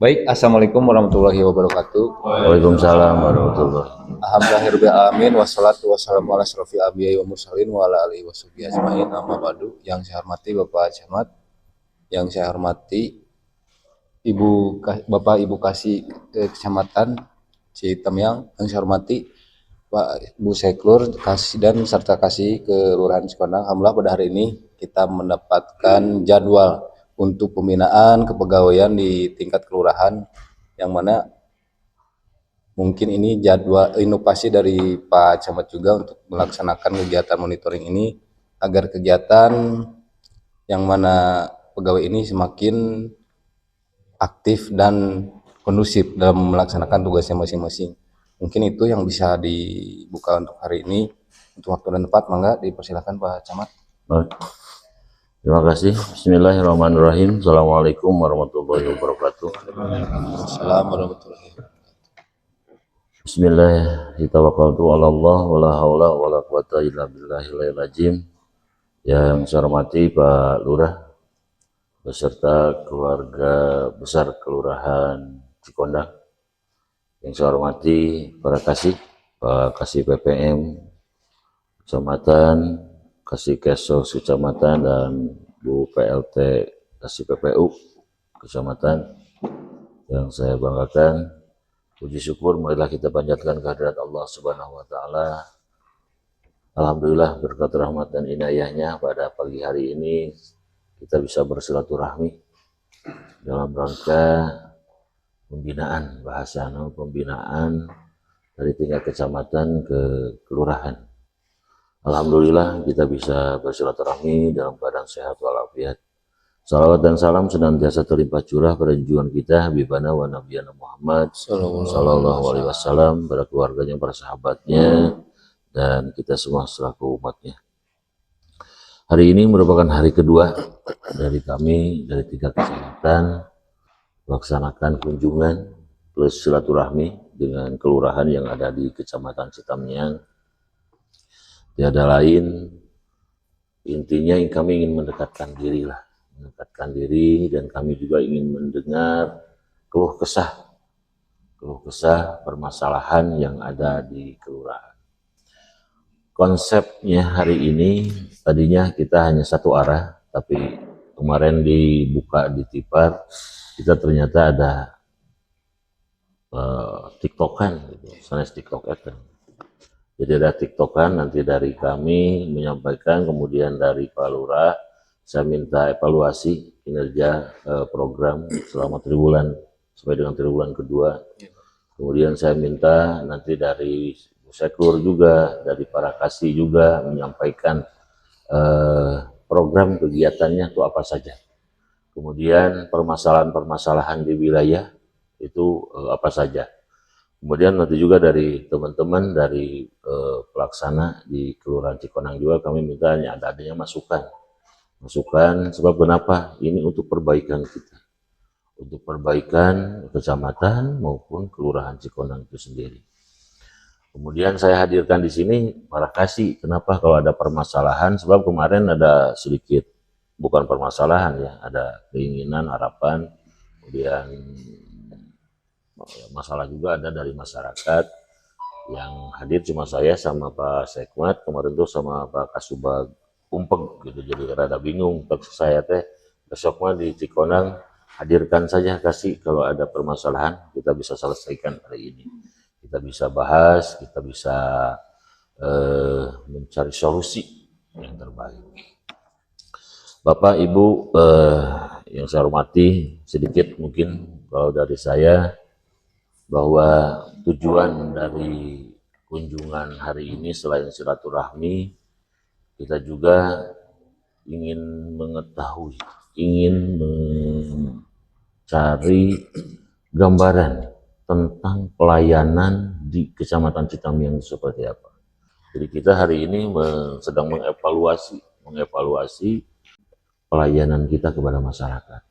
Baik, Assalamualaikum warahmatullahi wabarakatuh. Waalaikumsalam warahmatullahi. Alhamdulillahirabbil alamin wassalatu wassalamu ala asrofil anbiya'i wa mursalin wa ala alihi washabihi ajmain. Amma ba'du. Yang saya hormati Bapak Camat, yang saya hormati Bapak Ibu Kasih Kecamatan Citamyang, yang saya hormati Pak Ibu Seklur Kasih dan serta Kasih Kelurahan Cikondang. Alhamdulillah pada hari ini kita mendapatkan jadwal untuk pembinaan kepegawaian di tingkat kelurahan, yang mana mungkin ini jadwal inovasi dari Pak Camat juga untuk melaksanakan kegiatan monitoring ini agar kegiatan yang mana pegawai ini semakin aktif dan kondusif dalam melaksanakan tugasnya masing-masing. Mungkin itu yang bisa dibuka untuk hari ini. Untuk waktu dan tempat, mangga dipersilakan Pak Camat. Terima kasih. Bismillahirrahmanirrahim. Assalamualaikum warahmatullahi wabarakatuh. Assalamualaikum warahmatullahi wabarakatuh. Bismillah, tawakkaltu 'ala Allah wala haula wala quwata illa billahil azim. Yang saya hormati Pak Lurah beserta keluarga besar Kelurahan Cikondang. Yang saya hormati para kasih, Pak Kasih PPM Kecamatan, Kasih Kesos Kecamatan, dan Bu PLT Kasih PPU Kecamatan. Yang saya banggakan, puji syukur marilah kita panjatkan kehadirat Allah Subhanahu wa taala. Alhamdulillah berkat rahmat dan inayahnya pada pagi hari ini kita bisa bersilaturahmi dalam rangka pembinaan, pembinaan dari tingkat kecamatan ke kelurahan. Alhamdulillah kita bisa bersilaturahmi dalam keadaan sehat walafiat. Salawat dan salam senantiasa terlimpah curah pada junjungan kita Habibana wa Nabiyana Muhammad sallallahu alaihi wasallam, pada keluarganya, para sahabatnya, dan kita semua selaku umatnya. Hari ini merupakan hari kedua dari kami dari tingkat kecamatan melaksanakan kunjungan plus silaturahmi dengan kelurahan yang ada di Kecamatan Citamyang. Tiada lain, intinya kami ingin mendekatkan diri dan kami juga ingin mendengar keluh kesah permasalahan yang ada di kelurahan. Konsepnya hari ini tadinya kita hanya satu arah, tapi kemarin dibuka di Tipar, kita ternyata ada TikTokan gitu, sanes TikTok. Jadi ada TikTokan, nanti dari kami menyampaikan, kemudian dari Pak Lurah saya minta evaluasi kinerja program selama triwulan sampai dengan triwulan kedua. Kemudian saya minta nanti dari Bu Seklur juga, dari para kasih juga menyampaikan program kegiatannya itu apa saja. Kemudian permasalahan-permasalahan di wilayah itu apa saja. Kemudian nanti juga dari teman-teman dari pelaksana di Kelurahan Cikondang juga kami minta adanya masukan sebab kenapa ini untuk perbaikan kita, untuk perbaikan kecamatan maupun Kelurahan Cikondang itu sendiri. Kemudian saya hadirkan di sini para kasih, kenapa kalau ada permasalahan, sebab kemarin ada sedikit bukan permasalahan ya, ada keinginan, harapan, kemudian masalah juga ada dari masyarakat. Yang hadir cuma saya sama Pak Sekmat, kemarin tuh sama Pak Kasubag Umpeng gitu, jadi rada bingung. Terus saya besok mah di Cikondang hadirkan saja kasih, kalau ada permasalahan kita bisa selesaikan hari ini, kita bisa bahas, kita bisa mencari solusi yang terbaik. Bapak Ibu yang saya hormati, sedikit mungkin kalau dari saya, bahwa tujuan dari kunjungan hari ini selain silaturahmi, kita juga ingin mengetahui, ingin mencari gambaran tentang pelayanan di Kecamatan Citamyang seperti apa. Jadi kita hari ini sedang mengevaluasi pelayanan kita kepada masyarakat,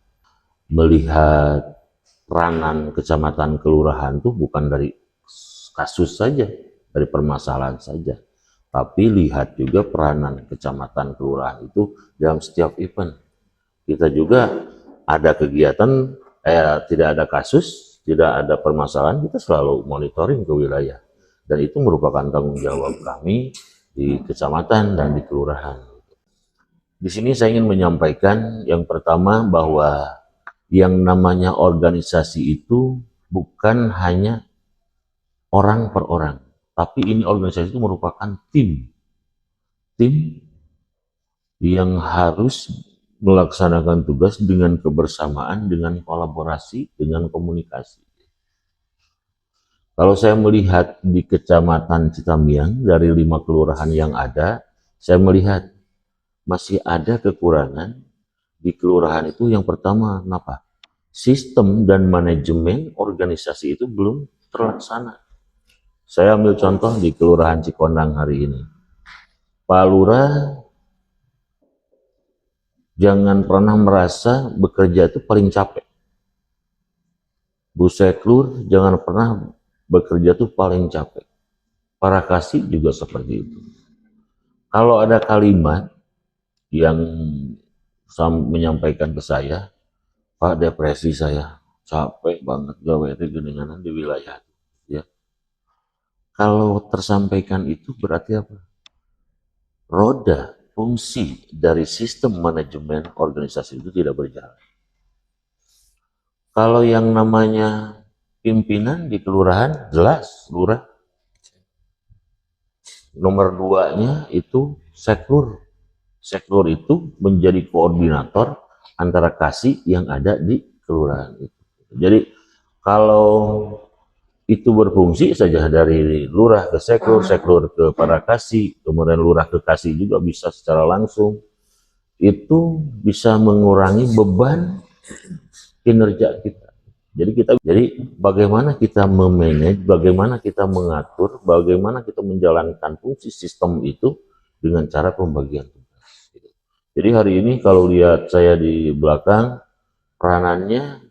melihat peranan kecamatan kelurahan itu bukan dari kasus saja, dari permasalahan saja, tapi lihat juga peranan kecamatan kelurahan itu dalam setiap event. Kita juga ada kegiatan tidak ada kasus, tidak ada permasalahan, kita selalu monitoring ke wilayah. Dan itu merupakan tanggung jawab kami di kecamatan dan di kelurahan. Di sini saya ingin menyampaikan yang pertama bahwa yang namanya organisasi itu bukan hanya orang per orang, tapi ini organisasi itu merupakan tim yang harus melaksanakan tugas dengan kebersamaan, dengan kolaborasi, dengan komunikasi. Kalau saya melihat di Kecamatan Citamiang, dari 5 kelurahan yang ada, saya melihat masih ada kekurangan di kelurahan itu. Yang pertama, kenapa? Sistem dan manajemen organisasi itu belum terlaksana. Saya ambil contoh di Kelurahan Cikondang hari ini. Pak Lurah jangan pernah merasa bekerja itu paling capek. Bu Seklur jangan pernah bekerja itu paling capek. Para kasih juga seperti itu. Kalau ada kalimat yang menyampaikan ke saya, Pak, depresi saya, capek banget gawe itu geninganan di wilayah. Ya. Kalau tersampaikan itu berarti apa? Roda fungsi dari sistem manajemen organisasi itu tidak berjalan. Kalau yang namanya pimpinan di kelurahan, jelas lurah. Nomor 2-nya itu seklur. Seklur itu menjadi koordinator antara kasih yang ada di kelurahan itu. Jadi kalau itu berfungsi saja dari lurah ke seklur, seklur ke para kasih, kemudian lurah ke kasih juga bisa secara langsung, itu bisa mengurangi beban kinerja kita. Jadi bagaimana kita memanage, bagaimana kita mengatur, bagaimana kita menjalankan fungsi sistem itu dengan cara pembagian tugas. Jadi hari ini kalau lihat saya di belakang, peranannya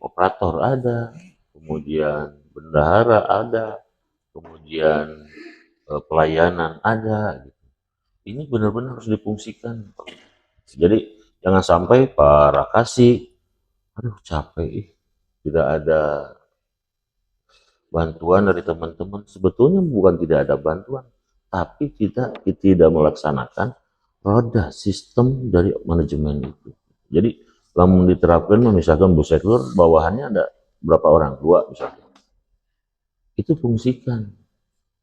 operator ada, kemudian bendahara ada, kemudian pelayanan ada. Ini benar-benar harus difungsikan. Jadi jangan sampai para kasih, aduh capek, tidak ada bantuan dari teman-teman. Sebetulnya bukan tidak ada bantuan, tapi kita tidak melaksanakan roda sistem dari manajemen itu. Jadi lamun diterapkan, misalkan Bu Seklur bawahannya ada berapa orang? 2 misalkan. Itu fungsikan.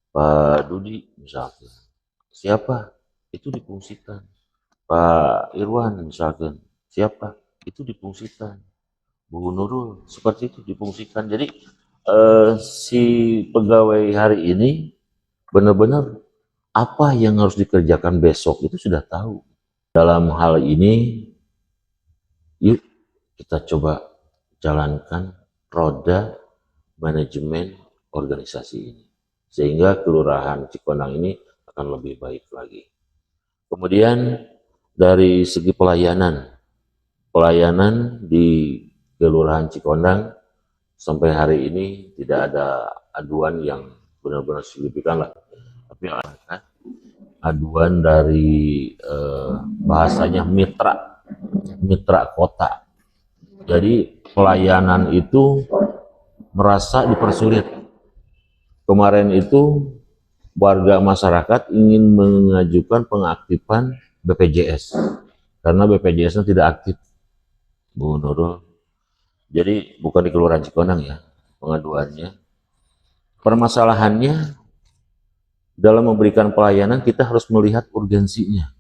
Pak Dudi misalkan. Siapa? Itu difungsikan. Pak Irwan misalkan. Siapa? Itu difungsikan. Bu Nurul, seperti itu difungsikan. Jadi si pegawai hari ini benar-benar apa yang harus dikerjakan besok itu sudah tahu. Dalam hal ini, yuk kita coba jalankan roda manajemen organisasi ini. Sehingga Kelurahan Cikondang ini akan lebih baik lagi. Kemudian dari segi pelayanan di Kelurahan Cikondang sampai hari ini tidak ada aduan yang benar-benar signifikan lah, tapi ada aduan dari bahasanya mitra kota. Jadi pelayanan itu merasa dipersulit. Kemarin itu warga masyarakat ingin mengajukan pengaktifan BPJS karena BPJS-nya tidak aktif, Bu Nurul. Jadi bukan di Kelurahan Cikondang ya pengaduannya. Permasalahannya dalam memberikan pelayanan kita harus melihat urgensinya.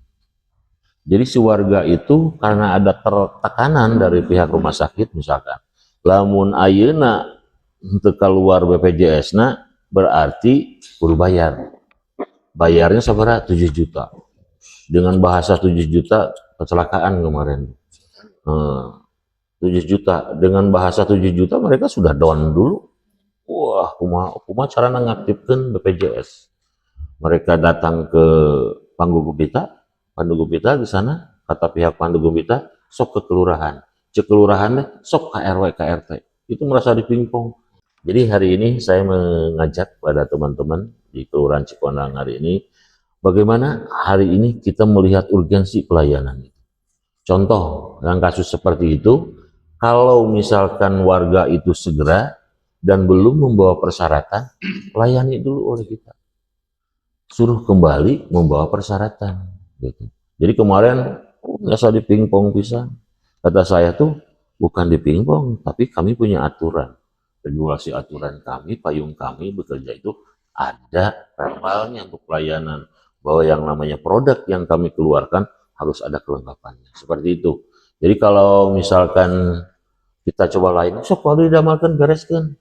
Jadi si warga itu karena ada tekanan dari pihak rumah sakit misalkan, lamun ayeuna untuk keluar BPJS-na berarti kudu bayar. Bayarnya seberapa? 7 juta. Dengan bahasa 7 juta kecelakaan kemarin. 7 juta, dengan bahasa 7 juta mereka sudah down dulu. Wah, kumaha cara ngaktifkan BPJS. Mereka datang ke Pandu Gupita di sana, kata pihak Pandu Gupita, sok ke kelurahan. Cek kelurahan sok ke RW ke RT. Itu merasa dipingpong. Jadi hari ini saya mengajak pada teman-teman di Kelurahan Cikondang hari ini, bagaimana hari ini kita melihat urgensi pelayanan. Contoh, yang kasus seperti itu, Kalau misalkan warga itu segera dan belum membawa persyaratan, layani dulu oleh kita. Suruh kembali membawa persyaratan. Gitu. Jadi kemarin biasa di pingpong pisang. Kata saya tuh bukan di pingpong, tapi kami punya aturan. Regulasi aturan kami, payung kami bekerja itu ada verbalnya untuk pelayanan. Bahwa yang namanya produk yang kami keluarkan harus ada kelengkapannya. Seperti itu. Jadi kalau misalkan kita coba lain, sok kalau didamalkan bereskan.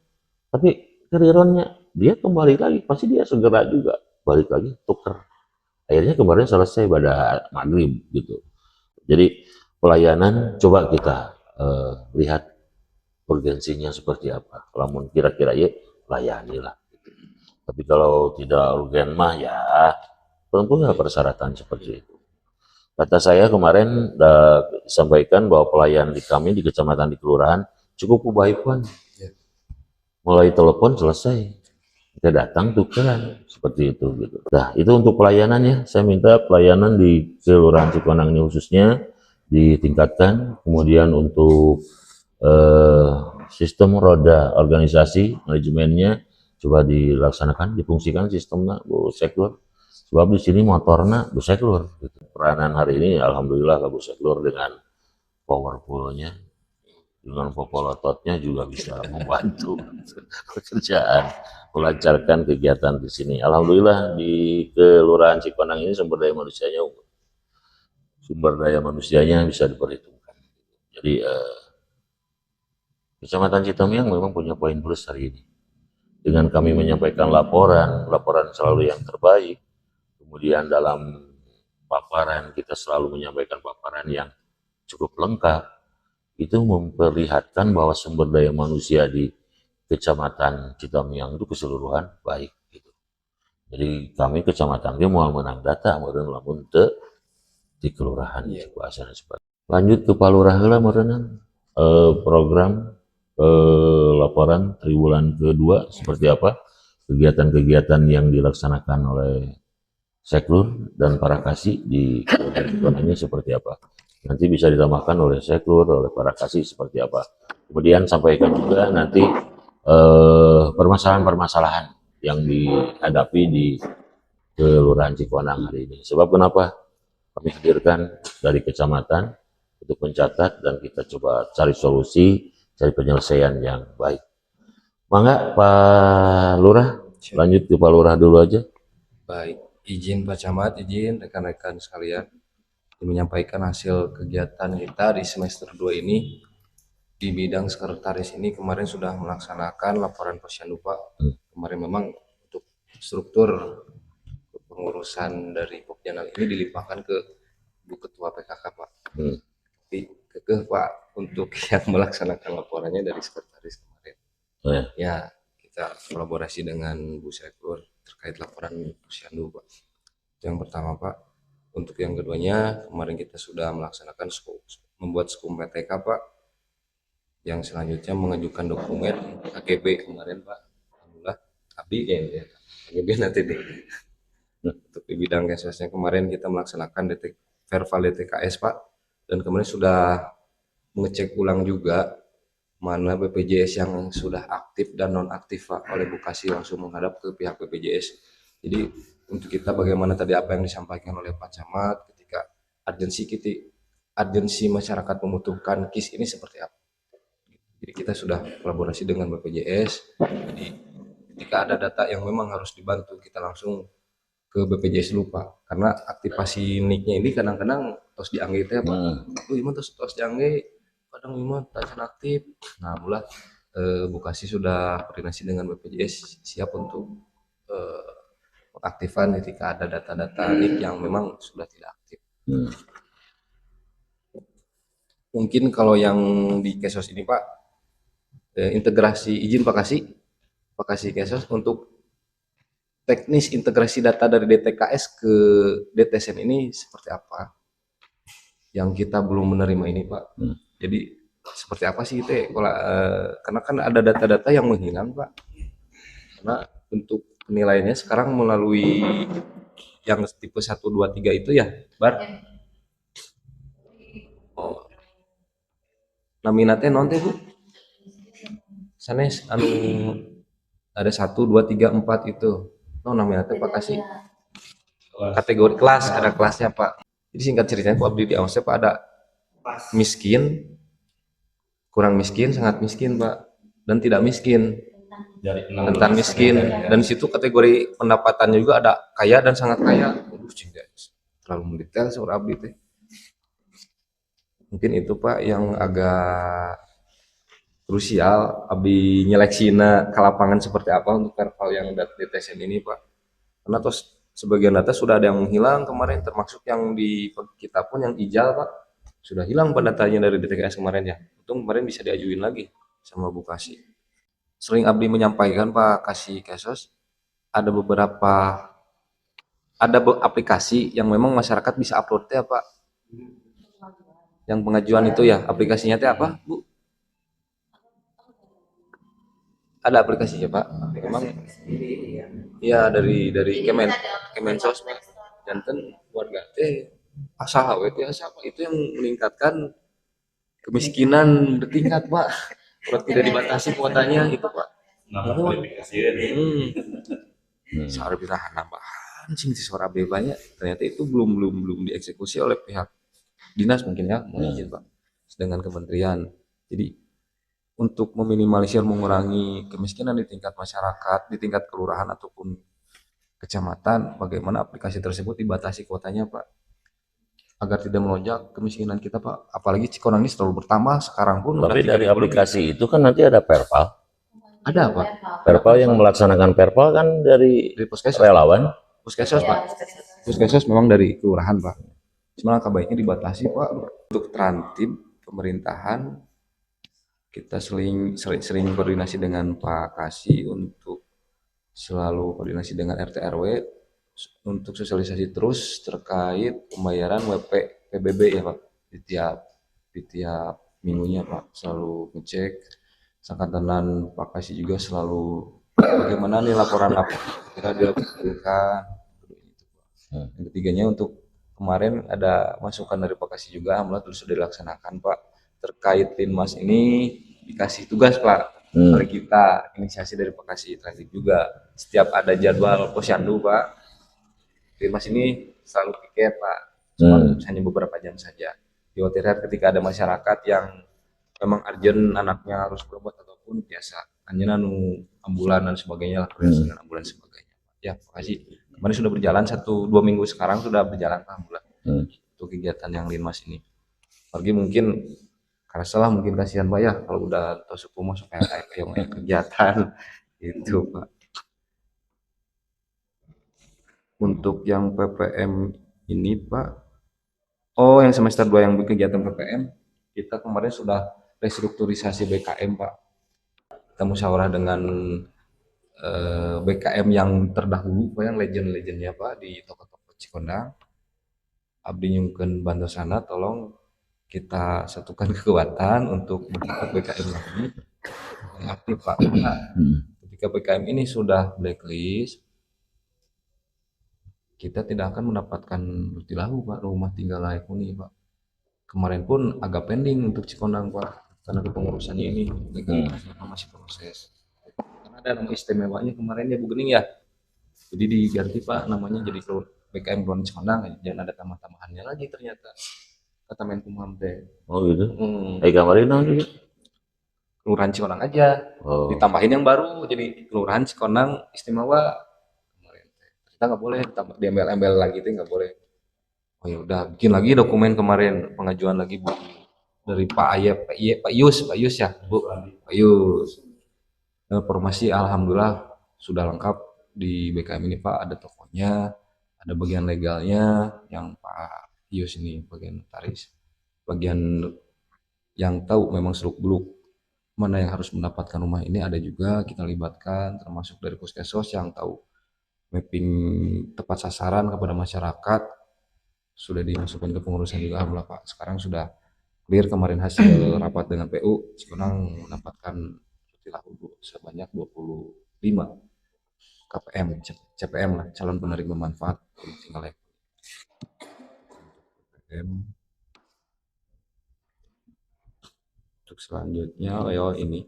Tapi kerironnya dia kembali lagi, pasti dia segera juga balik lagi tuker. Akhirnya kemarin selesai pada maghrib gitu. Jadi pelayanan coba kita lihat urgensinya seperti apa. Kalau kira-kira ya layani lah. Tapi kalau tidak urgen mah ya tentunya persyaratan seperti itu. Kata saya kemarin sampaikan bahwa pelayan di kami di kecamatan di kelurahan cukup kebaikan. Mulai telepon selesai. Kita datang tukeran seperti itu gitu. Nah, itu untuk pelayanannya. Saya minta pelayanan di Kelurahan Cikonang ini khususnya ditingkatkan. Kemudian untuk sistem roda organisasi manajemennya coba dilaksanakan, difungsikan sistemnya Bu Seklur. Sebab di sini motornya Bu Seklur. Gitu. Peranan hari ini alhamdulillah Bu Seklur dengan powerfulnya, dengan popolototnya juga bisa membantu pekerjaan, melancarkan kegiatan di sini. Alhamdulillah di Kelurahan Cikonang ini sumber daya manusianya bisa diperhitungkan. Jadi Kecamatan Citamiang memang punya poin plus hari ini. Dengan kami menyampaikan laporan selalu yang terbaik. Kemudian dalam paparan kita selalu menyampaikan paparan yang cukup lengkap. Itu memperlihatkan bahwa sumber daya manusia di Kecamatan Citamiang itu keseluruhan baik. Gitu. Jadi kami kecamatan dia mau menang data, meureun lamun teu di kelurahan bahasana seperti. Lanjut ke Palurah heula meureun program laporan triwulan kedua seperti apa kegiatan-kegiatan yang dilaksanakan oleh Seklur dan para kasih di kelurahan seperti apa. Nanti bisa ditambahkan oleh Seklur, oleh para kasih seperti apa. Kemudian sampaikan juga nanti permasalahan-permasalahan yang dihadapi di Kelurahan Cikonang hari ini. Sebab kenapa kami hadirkan dari kecamatan untuk mencatat dan kita coba cari solusi, cari penyelesaian yang baik. Mangga Pak Lurah, lanjut ke Pak Lurah dulu aja. Baik, izin Pak Camat, izin rekan-rekan sekalian menyampaikan hasil kegiatan kita di semester 2 ini. Di bidang sekretaris ini kemarin sudah melaksanakan laporan posyandu Pak. Kemarin memang untuk struktur pengurusan dari Pokjanal ini dilimpahkan ke Bu Ketua PKK Pak. Tapi kekeh Pak untuk yang melaksanakan laporannya dari sekretaris kemarin. Ya, kita kolaborasi dengan Bu Seklur terkait laporan posyandu Pak. Itu yang pertama Pak. Untuk yang keduanya kemarin kita sudah melaksanakan membuat skum PTK Pak. Yang selanjutnya mengajukan dokumen KGB kemarin Pak. Alhamdulillah Abi ya KGB nanti deh. Untuk di bidang kesosnya kemarin kita melaksanakan verbal DTKS Pak, dan kemarin sudah mengecek ulang juga mana BPJS yang sudah aktif dan non aktif Pak, oleh Bukasi langsung menghadap ke pihak BPJS. Jadi untuk kita bagaimana tadi apa yang disampaikan oleh Pak Camat ketika urgensi masyarakat membutuhkan KIS ini seperti apa. Jadi kita sudah kolaborasi dengan BPJS. Jadi ketika ada data yang memang harus dibantu, kita langsung ke BPJS lupa. Karena aktivasi NIK-nya ini kadang-kadang tos diangge teh Pak. Iman tos diangge, kadang iman tajan aktif. Nah, mulai Bukasi sudah koordinasi dengan BPJS siap untuk pengaktifan ketika ada data-data NIK yang memang sudah tidak aktif. Mungkin kalau yang di Kesos ini Pak, integrasi izin Pak Kasih Kesos untuk teknis integrasi data dari DTKS ke DTSN ini seperti apa? Yang kita belum menerima ini Pak. Jadi seperti apa sih itu? Karena kan ada data-data yang menghilang Pak. Karena untuk penilaiannya sekarang melalui yang tipe 1, 2, 3 itu ya, Bar? Oh. namina teh non teh Bu sanes anu ada 1, 2, 3, 4 itu no namina teh Pak kasih kategori kelas ada kelasnya Pak. Jadi singkat ceritanya Pak abdi di Awas Pak ada miskin, kurang miskin, sangat miskin Pak, dan tidak miskin, rentan miskin. Dan di situ kategori pendapatannya juga ada kaya dan sangat kaya. Aduh, terlalu mendetail seorang abdi teh. Mungkin itu Pak yang agak krusial abdi nyeleksina ke lapangan seperti apa untuk perval yang di TSN ini Pak. Karena terus sebagian data sudah ada yang menghilang kemarin, termasuk yang di kita pun yang ijal Pak sudah hilang Pak datanya dari DTKS kemarin ya. Untung kemarin bisa diajuin lagi sama Bu Kasih. Sering abdi menyampaikan Pak Kasih Kesos ada aplikasi yang memang masyarakat bisa upload ya Pak. Yang pengajuan itu ya aplikasinya teh apa Bu? Ada aplikasinya Pak. Memang ya dari Kemensos Pak. Janten warga teh asal teh apa itu yang meningkatkan kemiskinan bertingkat Pak. Kalau tidak dibatasi kuotanya itu Pak. Soal birahan nambahan sing si suara banyak ternyata itu belum dieksekusi oleh pihak dinas mungkin ya mau izin Pak dengan kementerian. Jadi untuk meminimalisir mengurangi kemiskinan di tingkat masyarakat, di tingkat kelurahan ataupun kecamatan, bagaimana aplikasi tersebut dibatasi kuotanya Pak agar tidak melonjak kemiskinan kita Pak. Apalagi Cikonang ini selalu bertambah sekarang pun. Tapi dari aplikasi itu kan nanti ada perpal. Ada Pak. Perpal yang melaksanakan perpal kan dari Puskesmas. relawan. Puskesmas Pak. Puskesmas memang dari kelurahan Pak. Cuma langkah baiknya dibatasi Pak. Untuk terantib pemerintahan kita sering koordinasi dengan Pak Kasih untuk selalu koordinasi dengan RT RW untuk sosialisasi terus terkait pembayaran WP PBB ya Pak di tiap minggunya Pak selalu ngecek sangkatanan Pak Kasih juga selalu bagaimana nih laporan kita dilakukan. Yang ketiganya untuk kemarin ada masukan dari Pak Kasih juga alhamdulillah terus sudah dilaksanakan Pak terkait Linmas ini dikasih tugas Pak oleh kita inisiasi dari Pak Kasih Transit juga setiap ada jadwal posyandu Pak Linmas ini selalu piket Pak cuma hanya beberapa jam saja dikhawatirkan ketika ada masyarakat yang memang urgent anaknya harus berobat ataupun biasa hanya nanu ambulan dan sebagainya lah dengan ambulan sebagainya ya Pak Kasih kemarin sudah berjalan 1-2 minggu sekarang sudah berjalan alhamdulillah untuk kegiatan yang Linmas ini lagi mungkin karena salah mungkin kasihan Pak ya kalau udah tahu suku masuk kayak kegiatan itu Pak. Untuk yang PPM ini Pak, oh yang semester 2 yang kegiatan PPM kita kemarin sudah restrukturisasi BKM Pak. Kita musyawarah dengan BKM yang terdahulu Pak yang legend-legendnya Pak di toko-toko Cikondang. Abdi nyungkeun bantu sana tolong kita satukan kekuatan untuk membuat BKM lagi yang aktif Pak. Karena ketika BKM ini sudah blacklist, kita tidak akan mendapatkan bukti lahu Pak rumah tinggal layak huni Pak. Kemarin pun agak pending untuk Cikondang Pak karena kepengurusannya ini masih proses. Karena ada nama istimewanya kemarin ya Bu Gening ya. Jadi diganti Pak namanya jadi BKM Kelurahan Cikondang jangan ada tambah-tambahannya lagi ternyata. Kata Menkumham teh. Oh gitu. Kemarin juga. Kelurahan Cikondang aja. Ditambahin yang baru jadi Kelurahan Cikondang Istimewa. Kemarin kita nggak boleh tambah diambil lagi itu nggak boleh. Oh ya udah bikin lagi dokumen kemarin pengajuan lagi Bu dari Pak Ayep Pak Yus ya Bu Pak Yus. Informasi alhamdulillah sudah lengkap di BKM ini Pak ada tokonya ada bagian legalnya yang Pak Yus ini bagian notaris bagian yang tahu memang seluk-beluk mana yang harus mendapatkan rumah ini ada juga kita libatkan termasuk dari Puskesmas yang tahu mapping tepat sasaran kepada masyarakat sudah dimasukkan ke pengurusan juga alhamdulillah Pak sekarang sudah clear kemarin hasil rapat dengan PU Cikondang mendapatkan sebanyak 25 KPM CPM lah calon penerima manfaat tinggal Untuk selanjutnya, ini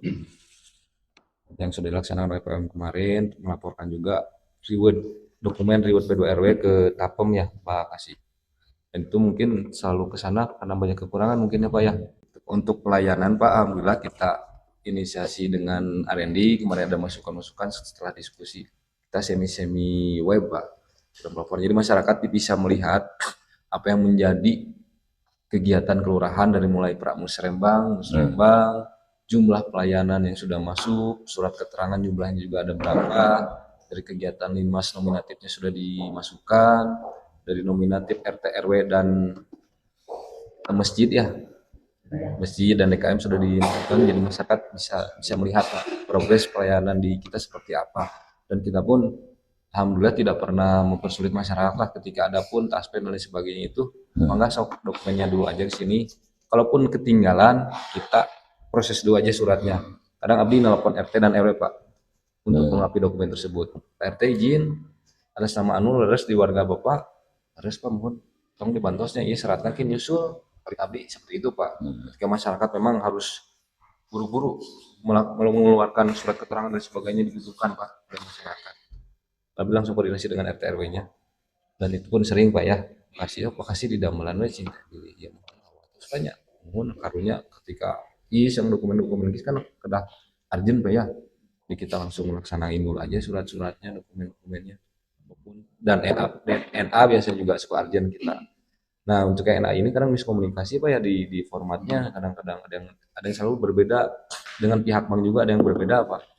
yang sudah dilaksanakan oleh PM kemarin, melaporkan juga dokumen reward P2RW ke Tapem ya Pak Kasih. Dan itu mungkin selalu ke sana karena banyak kekurangan mungkin ya Pak ya. Untuk pelayanan Pak, alhamdulillah kita inisiasi dengan R&D, kemarin ada masukan-masukan setelah diskusi. Kita semi web Pak, sudah melapor. Jadi masyarakat bisa melihat apa yang menjadi kegiatan kelurahan dari mulai Musrembang, jumlah pelayanan yang sudah masuk, surat keterangan jumlahnya juga ada berapa, dari kegiatan Linmas nominatifnya sudah dimasukkan, dari nominatif RT RW dan masjid ya, masjid dan DKM sudah dimasukkan, jadi masyarakat bisa melihat Pak, progres pelayanan di kita seperti apa. Dan kita pun alhamdulillah tidak pernah mempersulit masyarakat lah, ketika ada pun taspen dan lain sebagainya itu, mangga sok dokumennya dulu aja ke sini. Kalaupun ketinggalan, kita proses dulu aja suratnya. Kadang abdi nelpon RT dan RW Pak untuk melengkapi dokumen tersebut. Pak RT izin atas nama anu leres di warga Bapak, leres Pak mohon tolong dibantosnya, iya syaratnya kin nyusul abdi seperti itu Pak. Ketika masyarakat memang harus buru-buru mengeluarkan surat keterangan dan sebagainya dibutuhkan Pak oleh masyarakat. Tapi langsung koordinasi dengan RT RW-nya, dan itu pun sering Pak ya, kasih di damelan we cing pilih ya terus banyak mohon karunya ketika yang dokumen-dokumen kan kedah urgent Pak ya, jadi kita langsung melaksanain dulu aja surat-suratnya, dokumen-dokumennya, dan NA biasanya juga suka urgent kita. Nah untuk NA ini kadang miskomunikasi Pak ya di formatnya, kadang-kadang ada yang selalu berbeda dengan pihak bank, juga ada yang berbeda Pak.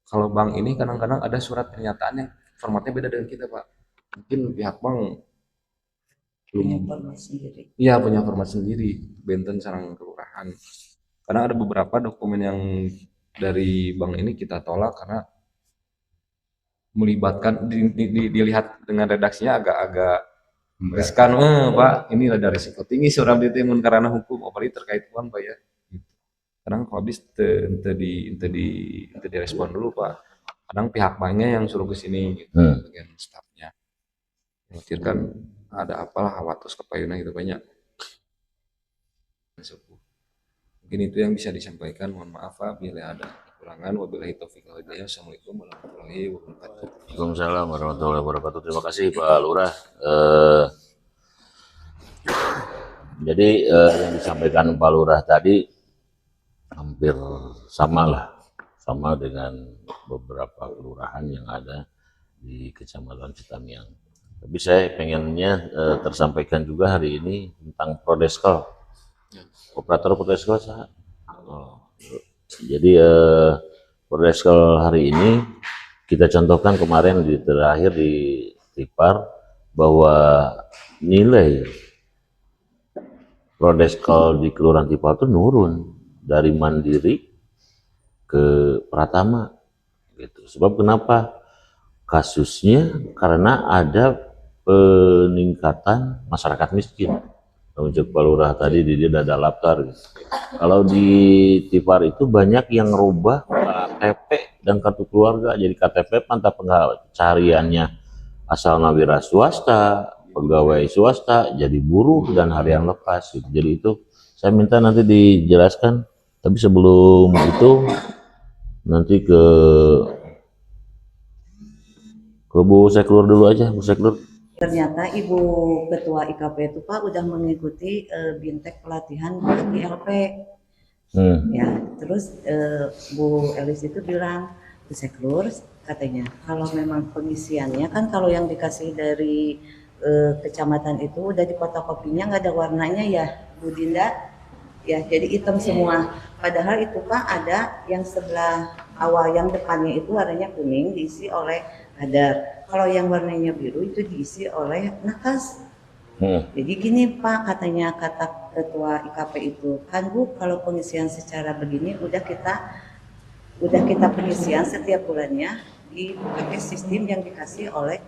Kalau bank ini kadang-kadang ada surat pernyataan yang formatnya beda dengan kita Pak. Mungkin pihak bank belum punya format sendiri, benten sarang kelurahan. Karena ada beberapa dokumen yang dari bank ini kita tolak karena melibatkan dilihat dengan redaksinya agak riskan Pak. Ini ada risiko tinggi seorang ditemun karena hukum, apalagi terkait uang Pak ya. Kadang kalau habis direspon dulu Pak, kadang pihak banknya yang suruh ke sini gitu, bagian stafnya memikirkan ada apalah hawatus kepayuna gitu banyak. Mungkin itu yang bisa disampaikan, mohon maaf Pak bila ada kekurangan. Wabillahi taufiq wal hidayah. Assalamualaikum warahmatullahi wabarakatuh. Waalaikumsalam warahmatullahi wabarakatuh. Terima kasih Pak Lurah. Jadi yang disampaikan Pak Lurah tadi hampir sama dengan beberapa kelurahan yang ada di Kecamatan Citamiang. Tapi saya pengennya tersampaikan juga hari ini tentang Prodeskel, operator Prodeskel saya. Jadi Prodeskel hari ini kita contohkan kemarin terakhir di Tipar bahwa nilai Prodeskel di Kelurahan Tipar itu nurun dari Mandiri ke Pratama gitu. Sebab kenapa? Kasusnya karena ada peningkatan masyarakat miskin. Untuk Pak Lurah tadi dia ada daftar gitu. Kalau di Tipar itu banyak yang rubah KTP dan kartu keluarga jadi KTP mantap pencariannya asal nawira swasta, pegawai swasta, jadi buruh dan harian lepas gitu. Jadi itu saya minta nanti dijelaskan. Tapi sebelum itu nanti ke Bu Seklur dulu aja, Bu Seklur. Ternyata Ibu Ketua IKP itu Pak udah mengikuti bintek pelatihan buat ILP. Ya, terus Bu Elis itu bilang, Bu Seklur katanya kalau memang pengisiannya kan kalau yang dikasih dari kecamatan itu udah di fotokopinya nggak ada warnanya ya Bu Dinda. Ya, jadi hitam semua. Padahal itu Pak ada yang sebelah awal yang depannya itu warnanya kuning diisi oleh kadar. Kalau yang warnanya biru itu diisi oleh nakas. Jadi gini Pak, katanya kata Ketua IKP itu, kan Bu kalau pengisian secara begini udah kita pengisian setiap bulannya pakai sistem yang dikasih oleh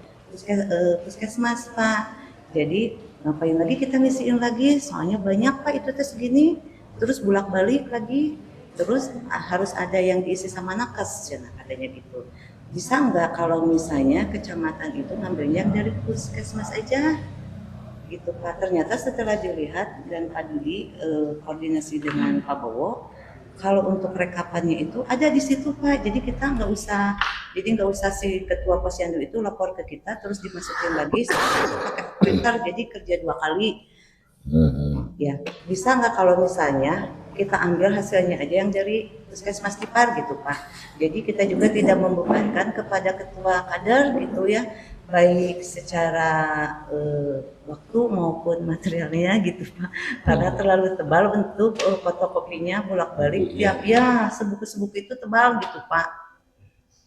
puskesmas Pak. Jadi ngapain lagi kita ngisiin lagi, soalnya banyak Pak itu tes gini, terus bolak-balik lagi, terus harus ada yang diisi sama nakes, ya katanya gitu. Bisa nggak kalau misalnya kecamatan itu ngambilnya dari puskesmas aja, gitu Pak. Ternyata setelah dilihat dan Pak Dudi koordinasi dengan Pak Bowo, kalau untuk rekapannya itu ada di situ Pak. Jadi kita nggak usah si ketua posyandu itu lapor ke kita terus dimasukin lagi pakai printer, jadi kerja 2 kali. Ya, bisa nggak kalau misalnya kita ambil hasilnya aja yang dari Puskesmas Tipar gitu Pak. Jadi kita juga tidak membebankan kepada ketua kader gitu ya, baik secara waktu maupun materialnya gitu Pak. Karena terlalu tebal untuk fotokopinya bolak-balik. Ya sebuku-sebuku itu tebal gitu Pak.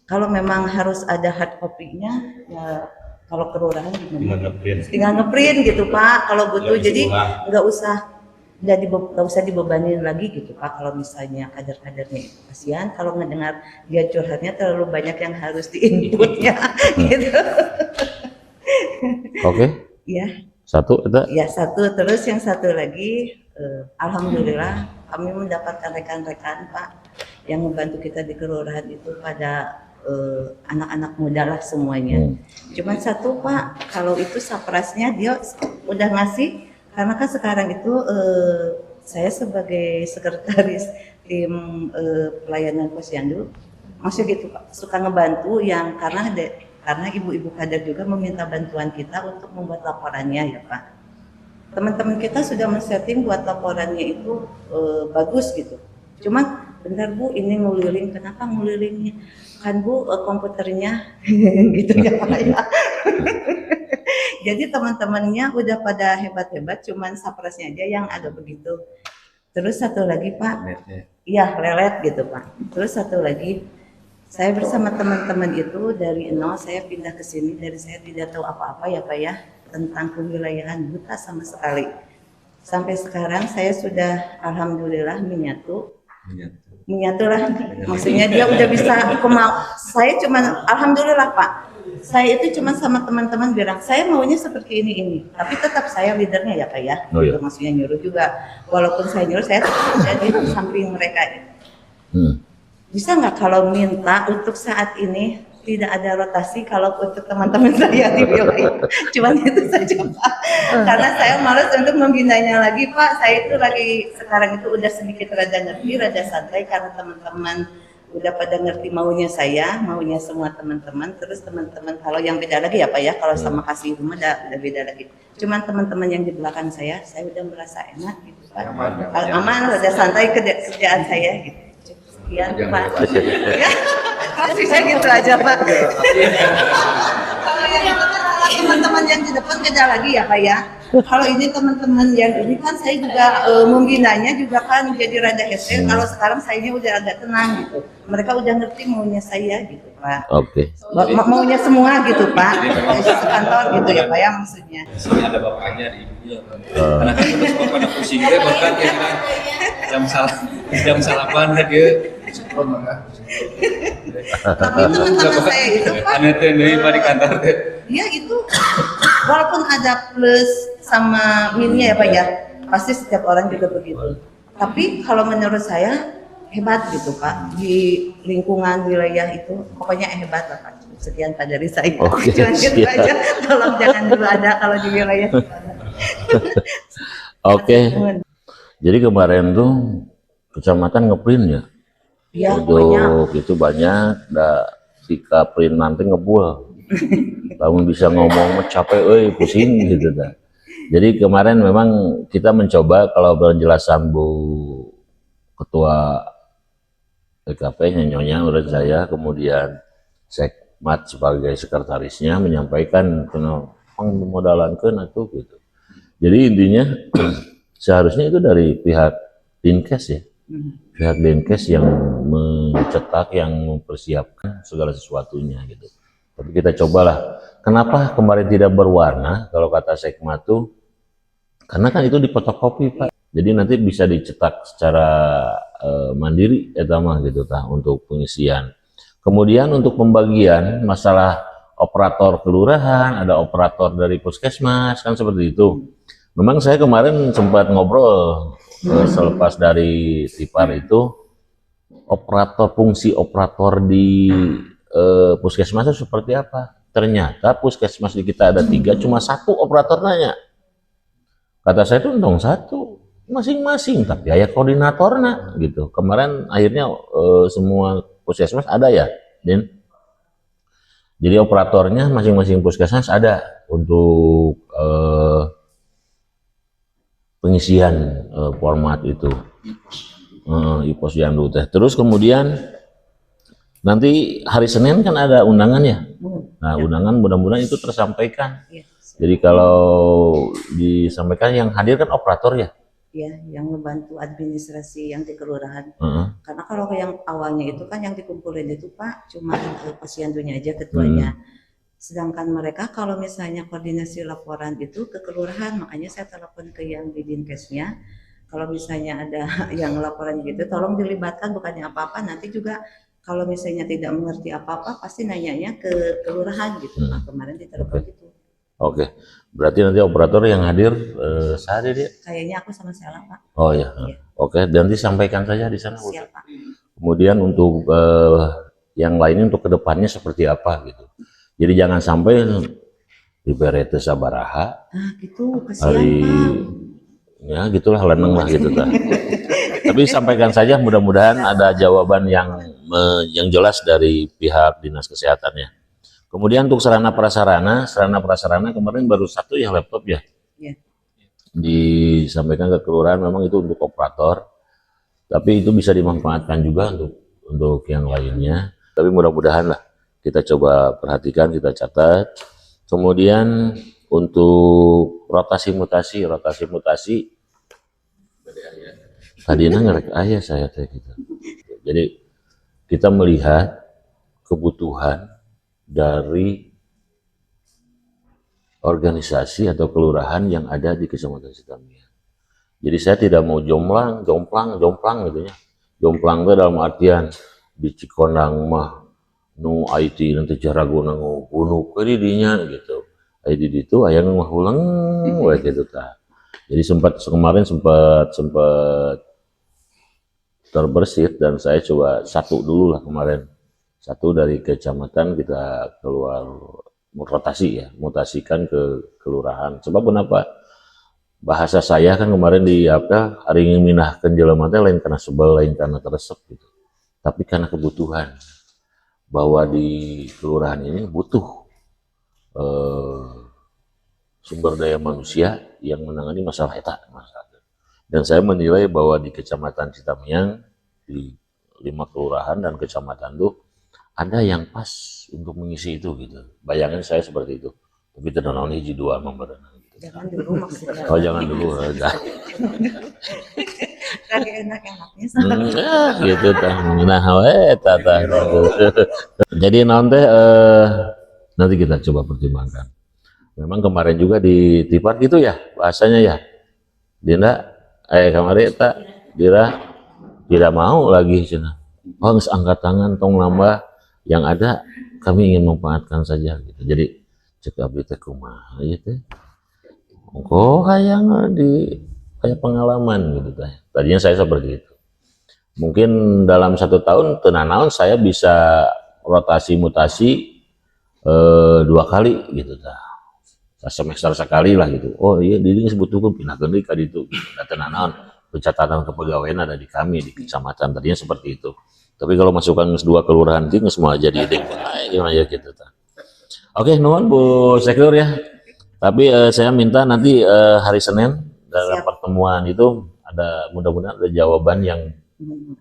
Kalau memang harus ada hard copy-nya ya, kalau kelurahan tinggal ngeprint gitu Pak. Kalau butuh jadi nggak usah dibebanin lagi gitu Pak. Kalau misalnya kader-kadernya itu kasihan kalau ngedengar dia curhatnya terlalu banyak yang harus diinputnya gitu. Oke. Ya. Satu itu. Ya satu, terus yang satu lagi alhamdulillah kami mendapatkan rekan-rekan Pak yang membantu kita di kelurahan itu pada anak-anak muda lah semuanya. Cuman satu Pak, kalau itu saprasnya dia udah ngasih, karena kan sekarang itu saya sebagai sekretaris tim pelayanan posyandu masih gitu Pak, suka ngebantu yang karena ibu-ibu kader juga meminta bantuan kita untuk membuat laporannya ya Pak. Teman-teman kita sudah men-setting buat laporannya itu bagus gitu. Cuman bentar Bu, ini nguliling, kenapa ngulilingnya? Kan Bu komputernya gitu ya Pak ya. Jadi teman-temannya udah pada hebat-hebat, cuman saprasnya aja yang agak begitu. Terus satu lagi Pak, iya lelet gitu Pak. Terus satu lagi, saya bersama teman-teman itu dari nol saya pindah ke sini, dari saya tidak tahu apa-apa ya Pak ya tentang kewilayahan, buta sama sekali. Sampai sekarang saya sudah alhamdulillah menyatu lah, maksudnya dia udah bisa saya cuman alhamdulillah Pak, saya itu cuma sama teman-teman bilang saya maunya seperti ini, tapi tetap saya leadernya ya Pak ya. Itu maksudnya nyuruh juga, walaupun saya nyuruh saya tetap jadi di samping mereka. Bisa nggak kalau minta untuk saat ini tidak ada rotasi kalau untuk teman-teman saya di wilayah, cuman itu saja Pak. Karena saya malas untuk membinanya lagi Pak. Saya itu lagi sekarang itu udah sedikit rada ngerti, rada santai karena teman-teman udah pada ngerti maunya saya, maunya semua teman-teman. Terus teman-teman kalau yang beda lagi ya Pak ya, kalau sama kasih rumah udah beda lagi. Cuman teman-teman yang di belakang saya udah merasa enak gitu Pak. Aman, rada santai kerjaan saya gitu. Sekian Pak. Ya, masih gitu aja Pak. Kalau yang teman-teman yang di depan beda lagi ya Pak ya. Kalau ini teman-teman yang ini kan saya juga membinanya juga kan jadi rada hese. Kalau sekarang sayanya udah agak tenang gitu. Mereka udah ngerti maunya saya gitu Pak. Oke. Maunya semua gitu Pak. Sekantor gitu ya Pak ya maksudnya. Sini ada bapaknya, ada ibunya. Anak itu terus pada pusing deh bahkan dia jam salapan dia. Tapi teman-teman saya itu Pak. Aneh tuh dari di kantor deh. Dia itu walaupun ada plus sama minusnya ya Pak ya, pasti setiap orang juga begitu. Tapi kalau menurut saya hebat gitu Pak, di lingkungan wilayah itu pokoknya hebat lah Pak. Sekian Pak dari saya. Oke, Jangan gitu aja, tolong jangan dulu ada kalau di wilayah. Oke. Jadi kemarin tuh kecamatan ngeprint ya? Iya banyak. Itu banyak, jika print nanti ngebul. Kamu bisa ngomong capek, pusing gitu dah. Jadi kemarin memang kita mencoba kalau penjelasan Bu Ketua PKP Nyonya menurut saya, kemudian Sekmat sebagai sekretarisnya menyampaikan modalankeun atuh gitu. Jadi intinya seharusnya itu dari pihak Dinkes ya. Pihak Dinkes yang mencetak, yang mempersiapkan segala sesuatunya gitu. Tapi kita cobalah. Kenapa kemarin tidak berwarna? Kalau kata Sekmat tuh, karena kan itu difotokopi Pak. Jadi nanti bisa dicetak secara mandiri, gitu untuk pengisian. Kemudian untuk pembagian masalah operator kelurahan, ada operator dari puskesmas kan seperti itu. Memang saya kemarin sempat ngobrol selepas dari Tipar itu, fungsi operator di puskesmas itu seperti apa? Ternyata puskesmas di kita ada 3, cuma 1 operator nanya. Kata saya tuh untung satu masing-masing, tapi aya koordinatorna gitu. Kemarin akhirnya semua puskesmas ada ya, Din. Jadi operatornya masing-masing puskesmas ada untuk pengisian format itu. Posyandu teh. Terus kemudian nanti hari Senin kan ada undangan ya. Nah, undangan mudah-mudahan itu tersampaikan. Jadi kalau disampaikan yang hadir kan operator ya? Ya, yang membantu administrasi yang di kelurahan. Karena kalau yang awalnya itu kan yang dikumpulin itu Pak, cuma posyandunya aja ketuanya. Sedangkan mereka kalau misalnya koordinasi laporan itu ke kelurahan, makanya saya telepon ke yang di Dinkesnya. Kalau misalnya ada yang laporan gitu, tolong dilibatkan, bukannya apa-apa. Nanti juga kalau misalnya tidak mengerti apa-apa, pasti nanyanya ke kelurahan gitu. Pak, kemarin ditelepon gitu. Oke, berarti nanti operator yang hadir sehari dia? Kayaknya aku sama Sela, Pak. Oh ya, oke. Nanti sampaikan saja di sana. Siap, Pak. Kemudian untuk yang lainnya untuk kedepannya seperti apa gitu. Jadi jangan sampai diberi sabaraha. Nah gitu, kasihan Pak. Ya gitulah, leneng lah gitu kan. Tapi sampaikan saja, mudah-mudahan ada jawaban yang jelas dari pihak dinas kesehatannya. Kemudian untuk sarana prasarana kemarin baru satu ya laptop ya. Iya. Disampaikan ke kelurahan, memang itu untuk operator. Tapi itu bisa dimanfaatkan juga untuk yang lainnya. Tapi mudah-mudahan lah kita coba perhatikan, kita catat. Kemudian untuk rotasi mutasi tadinya ngerek ayah saya gitu. Jadi kita melihat kebutuhan dari organisasi atau kelurahan yang ada di Kecamatan Citamiang. Jadi saya tidak mau jomplang gitu ya. Jomplang itu dalam artian di Cikonang mah nu IT nanti cara guna ngunu keridinya gitu. IT itu aya mah ulang we gitu tah. Jadi kemarin sempat terbersit dan saya coba satu dulu lah kemarin. Satu dari kecamatan kita keluar mutasikan ke kelurahan. Sebab kenapa? Bahasa saya kan kemarin di hari ini minahkeun jelema teh lain karena sebel, lain karena teresep gitu. Tapi karena kebutuhan bahwa di kelurahan ini butuh sumber daya manusia yang menangani masalah eta. Dan saya menilai bahwa di Kecamatan Citamiang di 5 kelurahan dan kecamatan itu ada yang pas untuk mengisi itu gitu. Bayangan saya seperti itu. Tapi tenang hiji dua memberenang gitu. Jangan dulu maksudnya. Oh jangan dulu. Lagi enak-enaknya. Gitu tah. Nah tata. Jadi nanti nanti kita coba pertimbangkan. Memang kemarin juga di Tipar gitu ya bahasanya ya. Dinda kemarin tak Dira tidak mau lagi cina. Oh angkat tangan tong nambah. Yang ada kami ingin memanfaatkan saja gitu. Jadi cek abdi teh kumaha gitu. Kok hayang kayak pengalaman gitu teh. Tadinya saya seperti itu. Mungkin dalam 1 tahun tenanaun saya bisa rotasi mutasi 2 kali gitu tah. Semester sekali lah gitu. Oh iya diri sebetulnya pindah ke ditu. Tenanaun pencatatan kepegawaian ada di kami di kecamatan. Tadinya seperti itu. Tapi kalau masukkan 2 kelurahan itu semua jadi ide gimana ya gitu. Oke, nuhun Bu Seklur ya. Tapi saya minta nanti hari Senin dalam pertemuan itu ada mudah-mudahan ada jawaban yang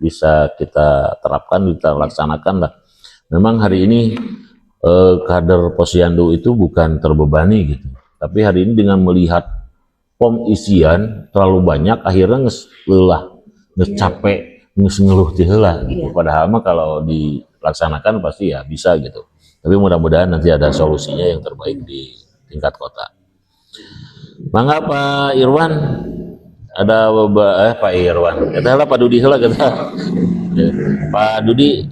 bisa kita terapkan, kita laksanakan lah. Memang hari ini kader posyandu itu bukan terbebani gitu. Tapi hari ini dengan melihat pom isian terlalu banyak akhirnya lelah, capek. Ngeluh tiheula gitu. Padahal mah kalau dilaksanakan pasti ya bisa gitu. Tapi mudah-mudahan nanti ada solusinya yang terbaik di tingkat kota. Mangga Pak Irwan, ada Pak Irwan. Kita lah Pak Dudi heula kita. Pak Dudi,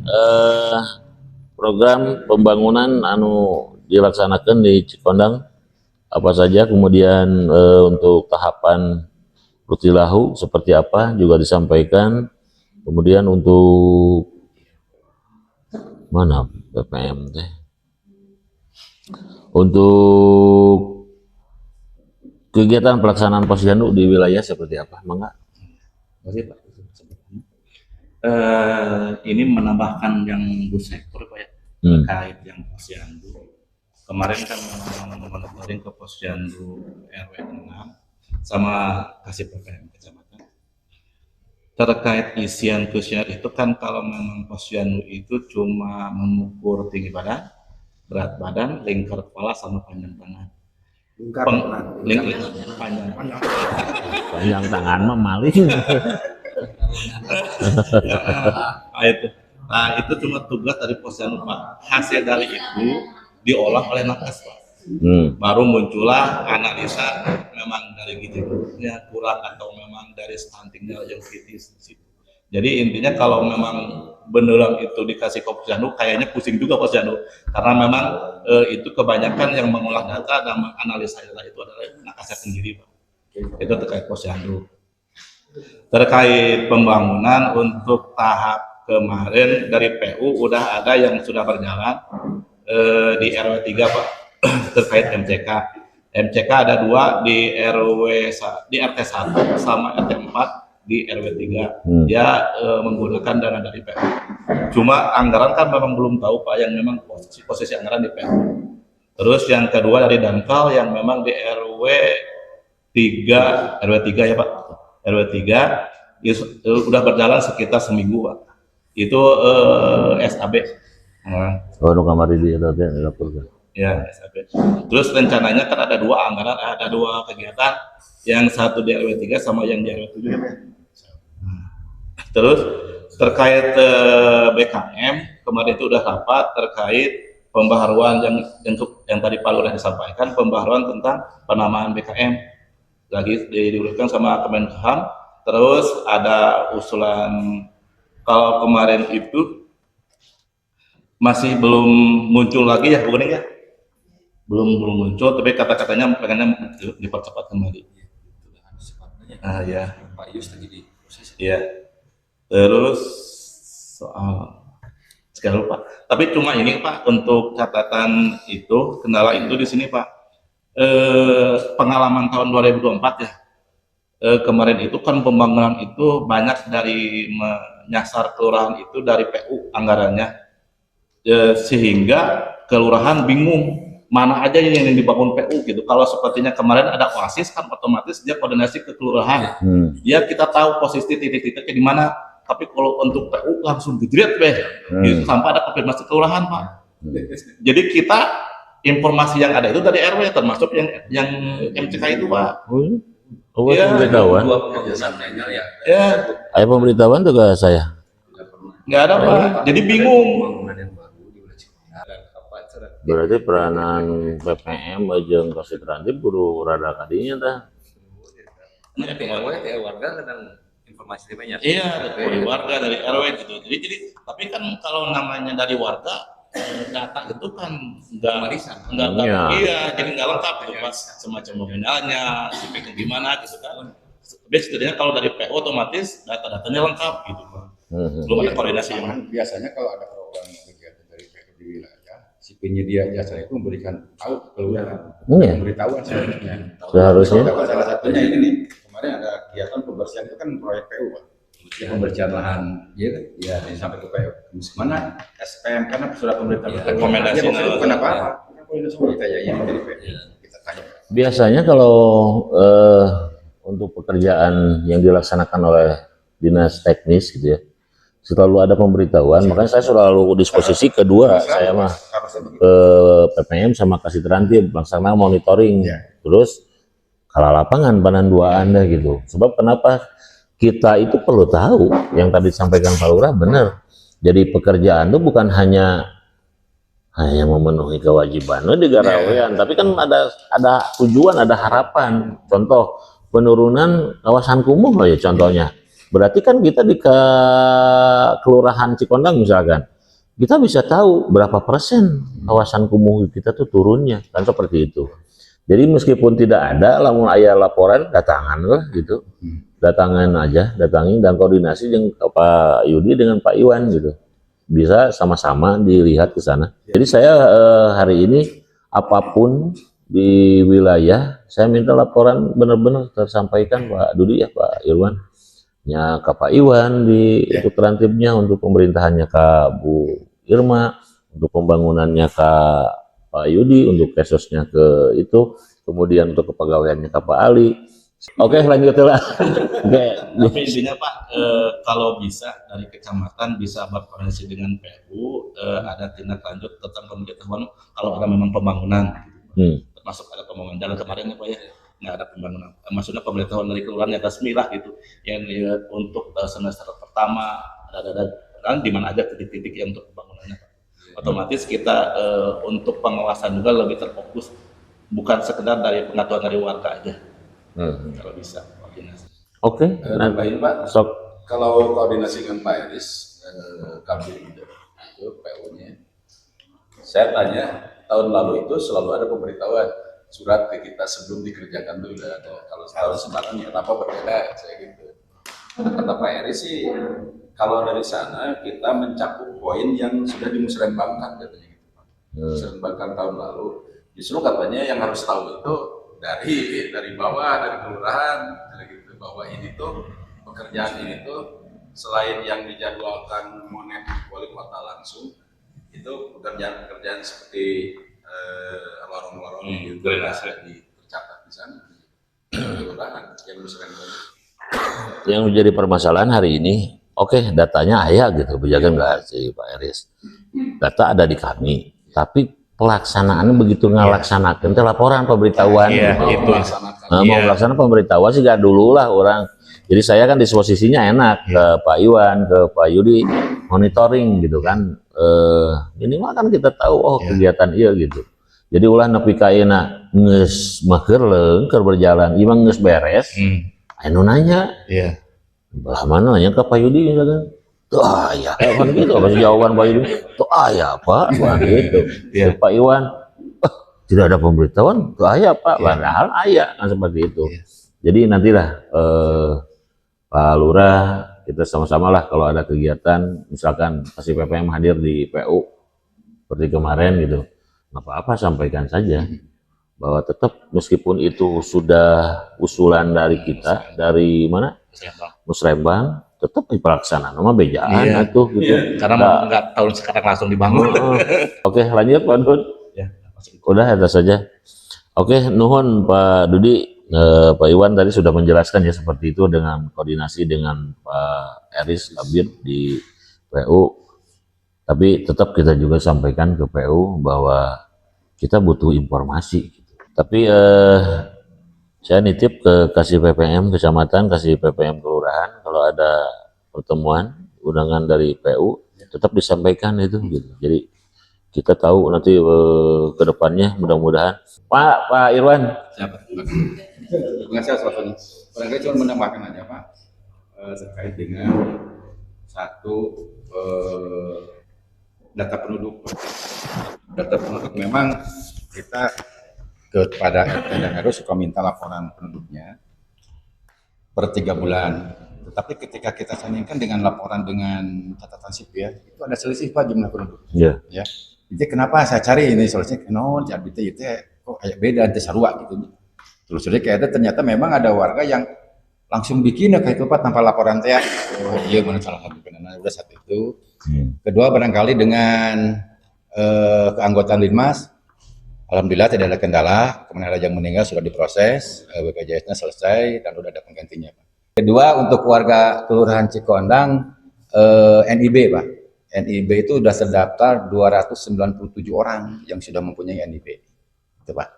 program pembangunan anu dilaksanakan di Cikondang apa saja, kemudian untuk tahapan Rutilahu seperti apa juga disampaikan. Kemudian untuk mana BPM teh? Untuk kegiatan pelaksanaan posyandu di wilayah seperti apa? Mangga. Pak. Ini menambahkan yang Bu Sektor Pak ya, terkait yang posyandu. Kemarin kan monitoring ke posyandu RW 6 sama kasih PPM kecamatan. Terkait isian kuesioner itu kan kalau memang posyandu itu cuma mengukur tinggi badan, berat badan, lingkar kepala sama panjang tangan. Panjang tangan mah maling. Nah itu cuma tugas dari posyandu Pak. Hasil dari itu diolah oleh nakes Pak. Baru muncullah analisa memang dari gizinya kurang atau memang dari stuntingnya yang kritis. Jadi intinya kalau memang beneran itu dikasih ke posyandu, kayaknya pusing juga posyandu karena memang itu kebanyakan yang mengolah data dan menganalisa data itu adalah nakesnya sendiri Pak. Itu terkait posyandu. Terkait pembangunan untuk tahap kemarin dari PU udah ada yang sudah berjalan di RW 3 Pak terkait MCK. MCK ada 2 di RT 1 sama RT 4 di RW 3. Dia menggunakan dana dari PU. Cuma anggaran kan memang belum tahu Pak yang memang posisi anggaran di PU. Terus yang kedua dari Dankal yang memang di RW 3 ya Pak. RW 3 udah berjalan sekitar seminggu Pak. Itu SAB. Oh, kamar di laporkan. Ya, SAB. Terus rencananya kan ada 2 anggaran, ada 2 kegiatan, yang satu di RW 3 sama yang di RW 7 ya Pak. Terus terkait BKM kemarin itu udah rapat terkait pembaharuan yang tadi Pak Lurah disampaikan, pembaharuan tentang penamaan BKM lagi diuruskan sama Kemenkumham. Terus ada usulan kalau kemarin itu masih belum muncul lagi ya Bu Kuning ya, belum muncul, tapi kata-katanya pengennya dipercepat kembali. Ya Pak Yus lagi di proses. Iya. Terus soal sekarang lupa. Tapi cuma ini Pak untuk catatan itu kendala itu di sini Pak. Pengalaman tahun 2024 ya. Kemarin itu kan pembangunan itu banyak dari menyasar kelurahan itu dari PU anggarannya. Sehingga kelurahan bingung mana aja yang dibangun PU gitu. Kalau sepertinya kemarin ada oasis kan otomatis dia koordinasi ke kelurahan. Ya kita tahu posisi titik-titiknya di mana. Tapi kalau untuk PU langsung gejret gitu, sampai ada konfirmasi kelurahan Pak. Jadi kita informasi yang ada itu dari RW termasuk yang MCK itu Pak. Oh, ya, pemberitahuan. Ya. Ayo pemberitahuan tuh ke saya. Nggak ada Pak. Jadi bingung. Berarti peranan PPM jeung kasih transit kudu rada kadinya tah. Warga kadang informasi banyak. Iya, dari warga, dari RW gitu. Jadi tapi kan kalau namanya dari warga data itu kan enggak iya, jadi nggak lengkap gitu Pak. Semacam nominalnya, SIP gimana gitu kan. Biasanya kalau dari PO otomatis data-datanya lengkap gitu Pak. Belum ada koordinasi yang biasanya kalau ada program kegiatan dari PO di wilayah, si penyedia jasa itu memberikan tahu kelurahan, memberitahuan seharusnya. Seharusnya. Salah satunya ini nih, kemarin ada kegiatan pembersihan itu kan proyek PU Pak. Pembersihan lahan, ya sampai ke PU. Mana SPM karena sudah pemerintah rekomendasi kenapa? Kita ya yang dari PU kita tanya. Biasanya kalau untuk pekerjaan yang dilaksanakan oleh dinas teknis gitu ya, selalu ada pemberitahuan. Makanya saya selalu disposisi kedua, saya mah ke PPM sama kasih transit laksana monitoring, terus kalau lapangan pananduaan gitu. Sebab kenapa kita itu perlu tahu yang tadi disampaikan Pak Lurah benar. Jadi pekerjaan itu bukan hanya memenuhi kewajiban di garawean, tapi kan ada tujuan, ada harapan. Contoh penurunan kawasan kumuh ya contohnya. Berarti kan kita di kelurahan Cikondang misalkan, kita bisa tahu berapa persen kawasan kumuh kita tuh turunnya, kan seperti itu. Jadi meskipun tidak ada, lamun aya laporan datangan lah gitu, datangin dan koordinasi dengan Pak Yudi dengan Pak Iwan gitu, bisa sama-sama dilihat ke sana. Jadi saya hari ini apapun di wilayah saya minta laporan benar-benar tersampaikan Pak Dudi ya Pak Irwan, ya ke Pak Iwan di untuk terantibnya, untuk pemerintahannya ke Bu Irma, untuk pembangunannya ke Pak Yudi, untuk kesosnya ke itu, kemudian untuk kepegawaiannya ke Pak Ali. Oke, lanjut lah. Oke. Tapi intinya Pak, kalau bisa dari kecamatan bisa berkoordinasi dengan PU, ada tindak lanjut tentang pemberitahuan kalau ada memang pembangunan, termasuk ada pembangunan jalan kemarin ya Pak ya, nggak ada pembangunan. Maksudnya pemberitahuan dari kelurahan yang resmi lah gitu, yang untuk semester pertama dan di mana aja titik-titik yang untuk pembangunannya Pak. Otomatis kita untuk pengawasan juga lebih terfokus, bukan sekedar dari pengaturan dari warga aja. Kalau bisa koordinasi. Oke, Nambahin Pak, sok. kalau koordinasi dengan Pak Eris, Kabir itu PU-nya, saya tanya tahun lalu itu selalu ada pemberitahuan surat ke kita sebelum dikerjakan tuh udah ada. Kalau tahun sekarang kenapa berbeda? Saya gitu. Nah, kata Pak Eris sih, kalau dari sana kita mencakup poin yang sudah dimusrembangkan katanya gitu Pak. Musrembangkan tahun lalu. Justru katanya yang harus tahu itu dari bawah, dari kelurahan, dari gitu, bahwa ini tuh pekerjaan ini tuh selain yang dijadwalkan monet wali kota langsung, itu pekerjaan seperti lorong-lorong drainase tercatat di sana kelurahan yang musrembang. Yang menjadi permasalahan hari ini, oke, datanya ayah gitu, bejakan nggak sih Pak Eris? Data ada di kami, tapi pelaksanaannya begitu ngalaksanakan laporan pemberitahuan gitu. Mau melaksanakan pemberitahuan sih gak dulu lah orang. Jadi saya kan disposisinya enak ke Pak Iwan, ke Pak Yudi, monitoring gitu kan. Minimal kan kita tahu kegiatan iya gitu. Jadi ulah nepi ka ayeuna geus meukeur leung keur berjalan, ieu geus beres. Anu nanya. Belah mana nanya ke Pak Yudi misalkan. Tuh ayah, kan gitu, apa jawaban Pak Yudi? Tuh ayah Pak, gitu. Pak Iwan, tidak ada pemberitahuan, tuh ayah Pak, padahal ayah kan seperti itu. Jadi nantilah Pak Lurah, kita sama-sama lah kalau ada kegiatan, misalkan kasih PPM hadir di PU seperti kemarin gitu, nggak apa-apa sampaikan saja bahwa tetap meskipun itu sudah usulan dari kita, dari mana? Musrembang, tetap pelaksanaan nama bejaan tuh gitu. Karena nggak tahun sekarang langsung dibangun. Oke, lanjut Pak Dud. Udah itu saja. Oke, nuhun Pak Dudi. Pak Iwan tadi sudah menjelaskan ya seperti itu dengan koordinasi dengan Pak Eris Kabir di PU. Tapi tetap kita juga sampaikan ke PU bahwa kita butuh informasi. Tapi saya nitip ke kasih PPM kecamatan, kasih PPM kelurahan, kalau ada pertemuan undangan dari PU tetap disampaikan itu gitu. Jadi kita tahu nanti ke depannya mudah-mudahan. Pak Irwan. Siapa? Terima kasih atas waktunya. Barangkali cuma menambahkan aja Pak terkait dengan satu data penduduk. Data penduduk memang kita kepada RT dan RW suka minta laporan penduduknya per 3 bulan. Tetapi ketika kita sandingkan dengan laporan dengan catatan sipil, itu ada selisih Pak jumlah penduduk. Ya. Jadi kenapa saya cari ini solusinya? No, jadi itu kok kayak beda, ada sarua gitu. Terus kayak ternyata memang ada warga yang langsung bikin kayak itu Pak tanpa laporan teh. Oh iya, mana salah satu penanda udah satu itu. Kedua barangkali dengan keanggotaan Linmas. Alhamdulillah tidak ada kendala, kemudian ada yang meninggal sudah diproses, BPJS-nya selesai dan sudah ada penggantinya. Kedua untuk warga Kelurahan Cikondang, NIB Pak. NIB itu sudah terdaftar 297 orang yang sudah mempunyai NIB. Itu Pak.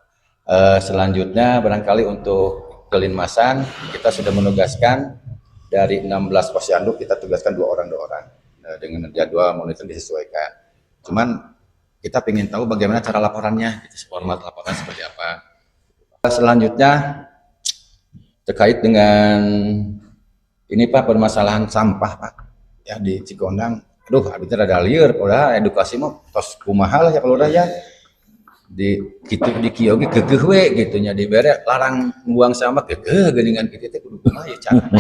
Selanjutnya barangkali untuk kelinmasan kita sudah menugaskan dari 16 posyandu kita tugaskan 2 orang dengan jadwal monitor disesuaikan. Cuman kita ingin tahu bagaimana cara laporannya, format laporan seperti apa. Selanjutnya terkait dengan ini Pak permasalahan sampah Pak ya di Cikondang. Aduh, abis ada liar, udah edukasi mah tos kumaha lah ya kalau udah ya di kiogi kekeh we gitunya dibere larang buang sampah kekeh geningan kita teh kudu kumaha ya cara.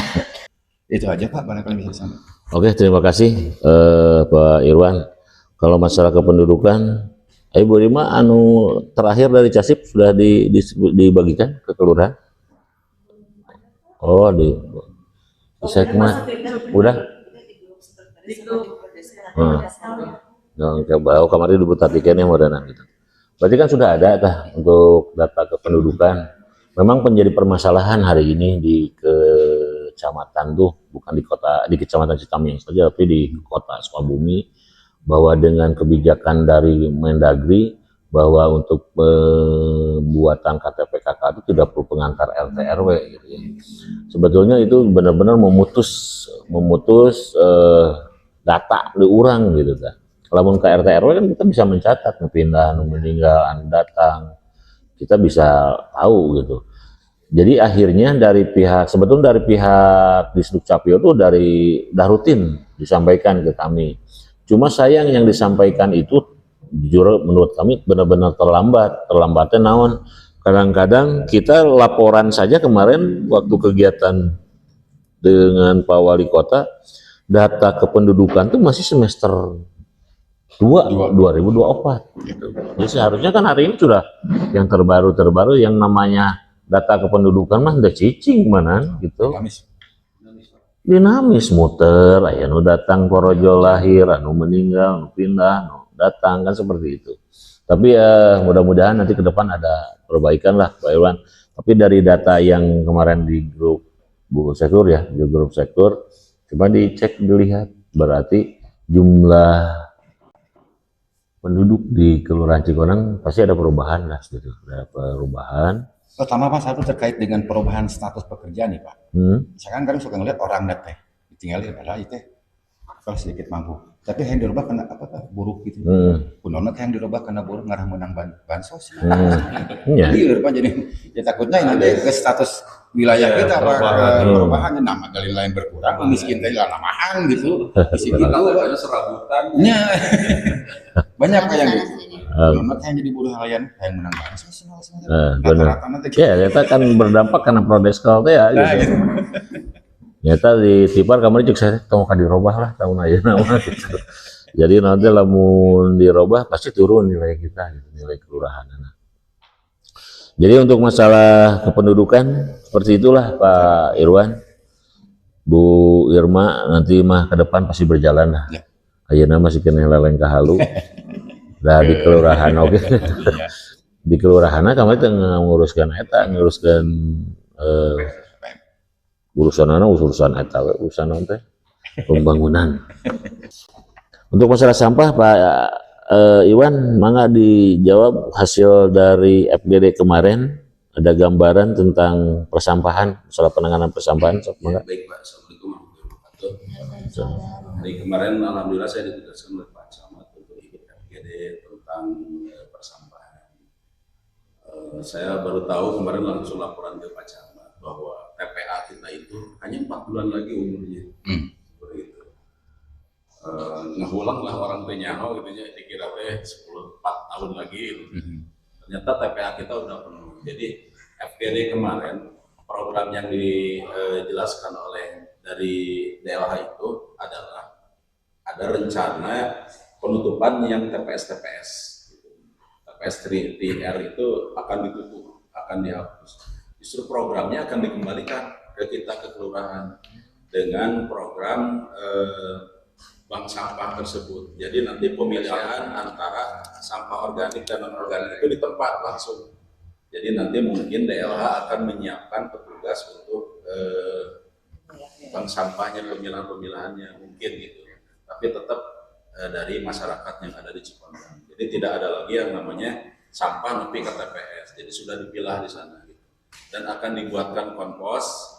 Itu aja Pak barangkali bisa sama. Oke, terima kasih Pak Irwan. Kalau masalah kependudukan Bu Rima, anu terakhir dari Casip sudah dibagikan ke kelurahan? Oh, di Sekma udah. Oh, kemarin dibutarkan ya modenan gitu. Berarti kan sudah ada untuk data kependudukan. Memang menjadi permasalahan hari ini di kecamatan tuh, bukan di kecamatan Citamiang saja, tapi di kota Sukabumi, bahwa dengan kebijakan dari Mendagri bahwa untuk pembuatan KTP KK itu tidak perlu pengantar RT RW gitu ya. Sebetulnya itu benar-benar memutus data di orang gitu kan. Kalau ke RT RW kan kita bisa mencatat pindah, meninggal, datang, kita bisa tahu gitu. Jadi akhirnya sebetulnya dari pihak Disduk Capil itu udah rutin disampaikan ke kami. Cuma sayang yang disampaikan itu jujur menurut kami benar-benar terlambatnya naon. Kadang-kadang kita laporan saja kemarin waktu kegiatan dengan Pak Wali Kota, data kependudukan itu masih semester 2 2024 gitu. Jadi seharusnya kan hari ini sudah yang terbaru yang namanya data kependudukan mah udah cicing mana gitu. Dinamis muter, aya nu datang porojo lahir, anu meninggal, anu pindah, anu datang, kan seperti itu. Tapi ya mudah-mudahan nanti ke depan ada perbaikan lah Pak Irwan. Tapi dari data yang kemarin di grup Bu Sektor ya, di grup Sektor, coba dicek dilihat, berarti jumlah penduduk di Kelurahan Cikoneng pasti ada perubahan lah, gitu. Ada perubahan. Pertama Pak, satu terkait dengan perubahan status pekerjaan nih Pak. Misalkan kan suka ngeliat orang teh ditinggalin padahal itu kalau sedikit mampu. Tapi yang dirubah karena apa Pak? Buruk gitu. Punona yang dirubah karena buruk ngarah menang bansos. Iya Pak, jadi ya takutnya nanti ke status wilayah kita Pak perubahannya nama kali lain berkurang, miskin teh lah namahan gitu. Isi gitu ada serabutan. Banyak kayak gitu. Menurut yang jadi buruh halian yang menang bansos. Benar. Ya, kita kan berdampak karena prodeskal teh ya. Gitu. Nyata di Tipar kemarin juga saya tahu kan dirubah lah tahun aja nama gitu. Jadi nanti lamun dirubah pasti turun nilai kita, gitu, nilai kelurahan. Jadi untuk masalah kependudukan seperti itulah Pak Irwan, Bu Irma nanti mah ke depan pasti berjalan lah. Ayeuna masih kena leleng ka halu. Dah di kelurahan oke. Di kelurahan kemarin nguruskan urusan eta urusan teh pembangunan. Untuk masalah sampah Pak Iwan, mangga dijawab hasil dari FGD kemarin, ada gambaran tentang persampahan, masalah penanganan persampahan. Ya, baik Pak, Assalamualaikum warahmatullahi wabarakatuh. Hari kemarin alhamdulillah saya ditugaskan oleh Pak Camat untuk ikut FGD tentang persampahan. Saya baru tahu kemarin langsung laporan ke Pak Camat bahwa TPA kita itu hanya 4 bulan lagi umurnya. Seperti itu. Ngulang lah orang penyaho gitu ya, dikira 4 tahun lagi gitu. Ternyata TPA kita udah penuh. Jadi FGD kemarin program yang dijelaskan oleh dari DLH itu adalah ada rencana penutupan yang TPS TPS 3R itu akan ditutup, akan dihapus. Justru programnya akan dikembalikan ke kita ke kelurahan dengan program bank sampah tersebut. Jadi nanti pemilihan antara sampah organik dan non organik itu di tempat langsung. Jadi nanti mungkin DLH akan menyiapkan petugas untuk bank sampahnya, pemilahan-pemilahannya mungkin gitu. Tapi tetap dari masyarakat yang ada di Cikoneng. Jadi tidak ada lagi yang namanya sampah nepi ke TPS. Jadi sudah dipilah di sana gitu. Dan akan dibuatkan kompos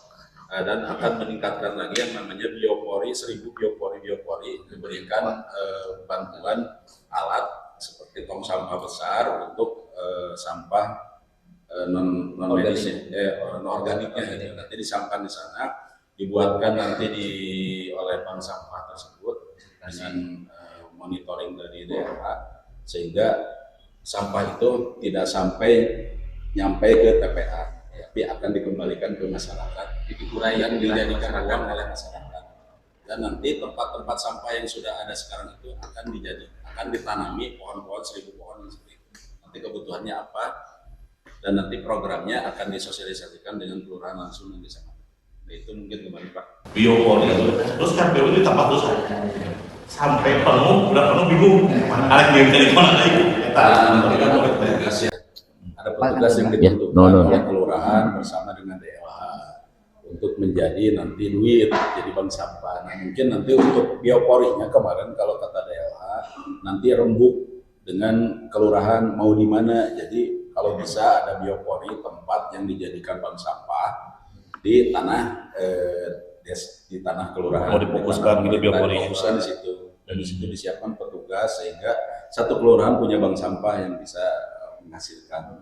dan akan meningkatkan lagi yang namanya biopori, 1000 biopori diberikan bantuan alat seperti tong sampah besar untuk sampah non organiknya gitu. Nanti disampaikan di sana, dibuatkan nanti oleh bank sampah tersebut dengan monitoring dari daerah sehingga sampah itu tidak sampai nyampe ke TPA, tapi akan dikembalikan ke masyarakat yang dijadikan uang oleh masyarakat. Dan nanti tempat-tempat sampah yang sudah ada sekarang itu akan ditanami pohon-pohon 1000 pohon nanti kebutuhannya apa, dan nanti programnya akan disosialisasikan dengan kelurahan langsung yang di sana. Nah, itu mungkin kemarin Pak. Biopori terus kan biopori tambah terus sampai penuh, udah penuh bingung. Ada yang dari mana lagi? Nanti kan ada petugas ya, ada petugas yang ditentukan oleh kelurahan bersama dengan DLH untuk menjadi nanti duit jadi bank sampah. Nah mungkin nanti untuk bioporinya kemarin kalau kata DLH nanti rembuk dengan kelurahan mau di mana. Jadi kalau bisa ada biopori tempat yang dijadikan bank sampah di tanah di tanah kelurahan. Mau difokuskan gitu biopori. Fokuskan di situ. Dan di situ disiapkan petugas sehingga satu kelurahan punya bank sampah yang bisa menghasilkan.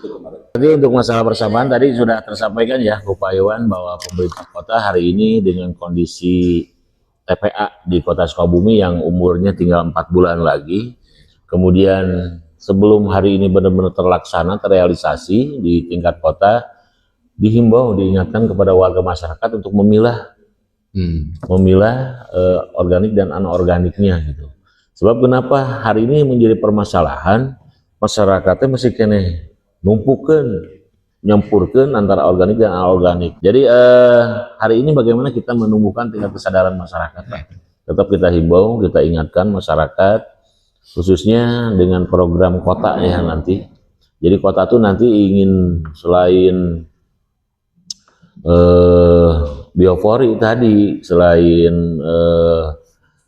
Itu kemarin. Jadi untuk masalah persamaan tadi sudah tersampaikan ya Bapak Iwan bahwa pemerintah kota hari ini dengan kondisi TPA di Kota Sukabumi yang umurnya tinggal 4 bulan lagi, kemudian sebelum hari ini benar-benar terlaksana, terrealisasi di tingkat kota, dihimbau, diingatkan kepada warga masyarakat untuk memilah organik dan anorganiknya gitu. Sebab kenapa hari ini menjadi permasalahan, masyarakatnya masih kene numpukan, nyampurkan antara organik dan anorganik. Jadi hari ini bagaimana kita menumbuhkan tingkat kesadaran masyarakat? Tetap kita himbau, kita ingatkan masyarakat, khususnya dengan program kota ya nanti. Jadi kota itu nanti ingin selain biopori tadi, selain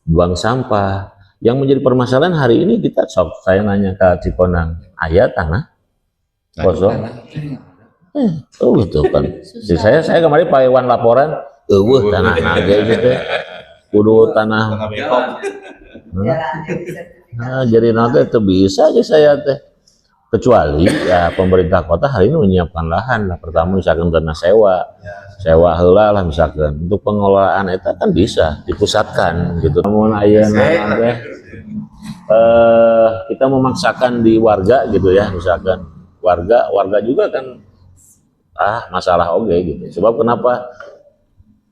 buang sampah, yang menjadi permasalahan hari ini kita saya nanya ke Cikonang, ayah tanah kosong. Oh gitu kan. Jadi saya kemarin Pak Iwan laporan, tanah naga gitu. Kudu tanah. Nah, jadi naga itu bisa aja saya teh. Kecuali ya pemerintah kota hari ini menyiapkan lahan lah. Pertama misalkan tanah sewa heula lah misalkan. Untuk pengelolaan itu kan bisa dipusatkan gitu. Namun aya kita memaksakan di warga gitu ya, misalkan warga juga kan masalah gitu. Sebab kenapa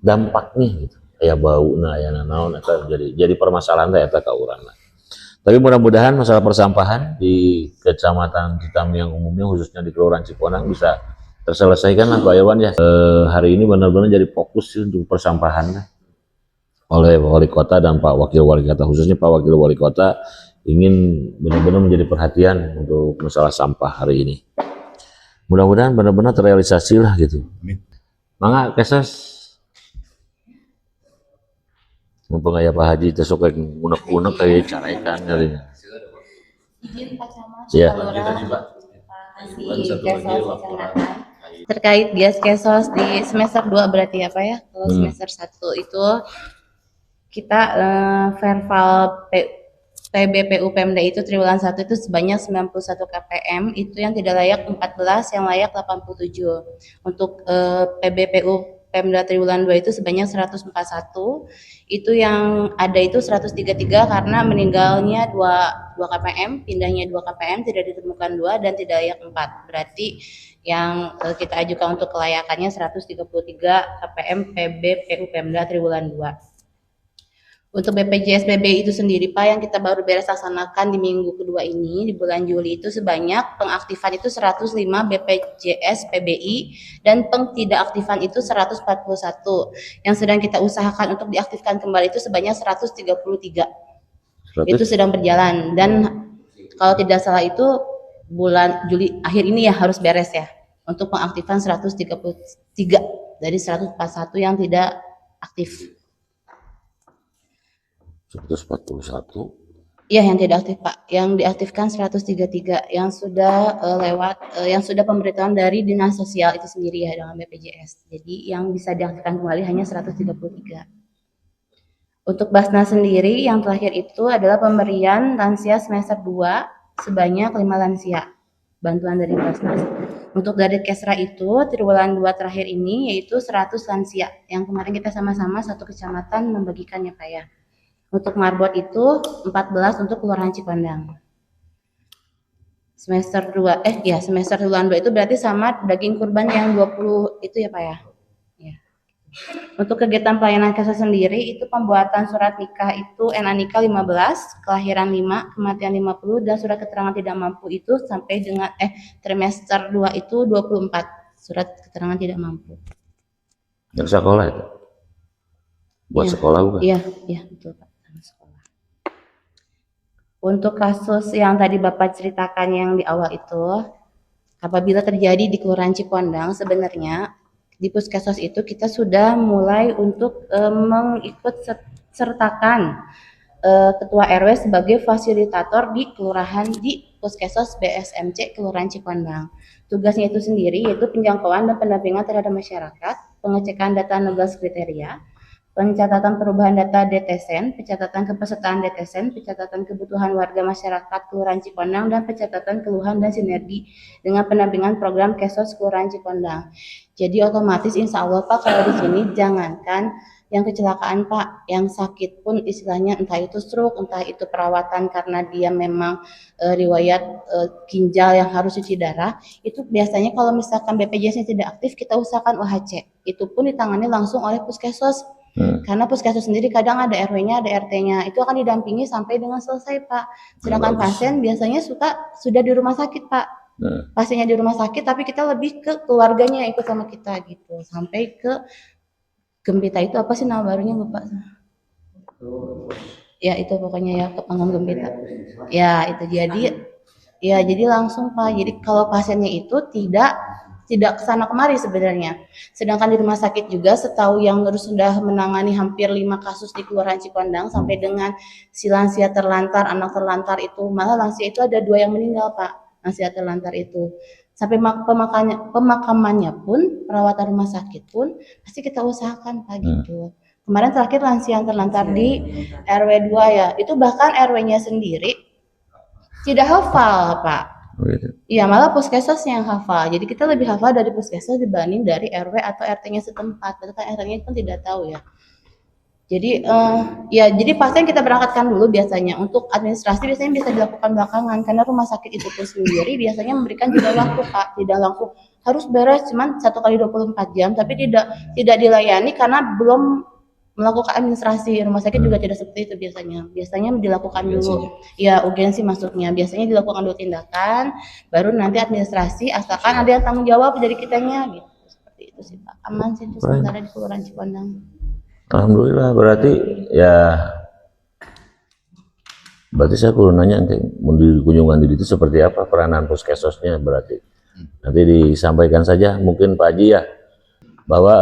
dampaknya gitu kayak bau ya naon eta jadi permasalahan eta ka urang. Tapi mudah-mudahan masalah persampahan di Kecamatan Citami yang umumnya khususnya di Kelurahan Cikonang bisa terselesaikan lah Pak Iwan ya. Hari ini benar-benar jadi fokus untuk persampahan oleh Wali Kota dan Pak Wakil Wali Kota, khususnya Pak Wakil Wali Kota ingin benar-benar menjadi perhatian untuk masalah sampah hari ini. Mudah-mudahan benar-benar terrealisasi lah gitu. Mangga Kesas. Mumpung aya Pak Haji besok kayak unek-unek kayak carekan kali. Izin Pak Camat, Iya. Terkait gas kesos di semester 2 berarti ya Pak ya. Kalau semester 1 itu kita verbal PBPU Pemda itu triwulan 1 itu sebanyak 91 kpm, itu yang tidak layak 14, yang layak 87. Untuk PBPU Pemda triwulan 2 itu sebanyak 141, itu yang ada itu 133 karena meninggalnya 2 kpm, pindahnya 2 kpm, tidak ditemukan 2 dan tidak layak 4. Berarti yang kita ajukan untuk kelayakannya 133 kpm PBPU Pemda triwulan 2. Untuk BPJS PBI itu sendiri Pak yang kita baru beres laksanakan di minggu kedua ini di bulan Juli itu sebanyak pengaktifan itu 105 BPJS PBI dan tidak aktifan itu 141. Yang sedang kita usahakan untuk diaktifkan kembali itu sebanyak 133. Itu sedang berjalan dan kalau tidak salah itu bulan Juli akhir ini ya harus beres ya. Untuk pengaktifan 133 dari 141 yang tidak aktif. 141. Iya yang tidak aktif Pak, yang diaktifkan 133 yang sudah yang sudah pemberitahuan dari Dinas Sosial itu sendiri ya dengan BPJS. Jadi yang bisa diaktifkan kembali hanya 133. Untuk Basnas sendiri yang terakhir itu adalah pemberian lansia semester 2 sebanyak 5 lansia bantuan dari Basnas. Untuk dari Kesra itu triwulan 2 terakhir ini yaitu 100 lansia yang kemarin kita sama-sama satu kecamatan membagikannya Pak ya. Untuk marbot itu 14 untuk Kelurahan Cikondang. Semester 2 semester triwulan 2 itu berarti sama daging kurban yang 20 itu ya Pak ya. Ya. Untuk kegiatan pelayanan kesos sendiri itu pembuatan surat nikah itu NA nikah 15, kelahiran 5, kematian 50, dan surat keterangan tidak mampu itu sampai dengan trimester 2 itu 24 surat keterangan tidak mampu. Yang sekolah itu? Buat sekolah bukan? Iya, betul Pak. Sekolah. Untuk kasus yang tadi Bapak ceritakan yang di awal itu, apabila terjadi di Kelurahan Cipondang, sebenarnya di Puskesmas itu kita sudah mulai untuk mengikut sertakan Ketua RW sebagai fasilitator di kelurahan di Puskesmas BSMC Kelurahan Cipondang. Tugasnya itu sendiri yaitu penjangkauan dan pendampingan terhadap masyarakat, pengecekan data 16 kriteria, pencatatan perubahan data DTSEN, pencatatan kepesertaan DTSEN, pencatatan kebutuhan warga masyarakat Kelurahan Cipondang, dan pencatatan keluhan dan sinergi dengan pendampingan program Kesos Kelurahan Cipondang. Jadi otomatis insya Allah Pak, kalau di sini jangankan yang kecelakaan Pak, yang sakit pun istilahnya entah itu stroke, entah itu perawatan karena dia memang riwayat ginjal yang harus cuci darah, itu biasanya kalau misalkan BPJS-nya tidak aktif, kita usahakan OHC. Itu pun ditangani langsung oleh Puskesmas. Karena Puskesmas sendiri kadang ada RW-nya, ada RT-nya, itu akan didampingi sampai dengan selesai Pak. Sedangkan pasien biasanya sudah di rumah sakit Pak. Pasiennya di rumah sakit, tapi kita lebih ke keluarganya yang ikut sama kita gitu, sampai ke Gembita itu apa sih nama barunya lupa. Ya itu pokoknya ya ke Panggung Gembita. Ya itu jadi langsung Pak. Jadi kalau pasiennya itu tidak kesana kemari sebenarnya. Sedangkan di rumah sakit juga setahu yang Nur sudah menangani hampir 5 kasus di Kelurahan Cipondang sampai dengan si lansia terlantar, anak terlantar itu, malah lansia itu ada 2 yang meninggal Pak, lansia terlantar itu. Sampai pemakamannya pun, perawatan rumah sakit pun pasti kita usahakan Pak gitu. Kemarin terakhir lansia yang terlantar di RW 2 ya, itu bahkan RW-nya sendiri tidak hafal Pak. Iya, malah Puskesmas yang hafal. Jadi kita lebih hafal dari Puskesmas dibanding dari RW atau RT-nya setempat. Karena RT-nya pun tidak tahu ya. Jadi jadi pasien kita berangkatkan dulu biasanya. Untuk administrasi biasanya bisa dilakukan belakangan karena rumah sakit itu pun sendiri biasanya memberikan jeda waktu Pak. Jeda waktu harus beres cuman 1 kali 24 jam, tapi tidak dilayani karena belum melakukan administrasi. Rumah sakit juga tidak seperti itu biasanya. Biasanya dilakukan dulu, ya urgensi maksudnya. Biasanya dilakukan dulu tindakan, baru nanti administrasi. Asalkan ada yang tanggung jawab dari kitanya, gitu. Seperti itu sih Pak. Aman sih itu sementara di Kelurahan Cipondang. Alhamdulillah, berarti saya perlu nanya nanti di kunjungan diri itu seperti apa peranan Puskesmasnya berarti. Nanti disampaikan saja mungkin Pak Haji ya bahwa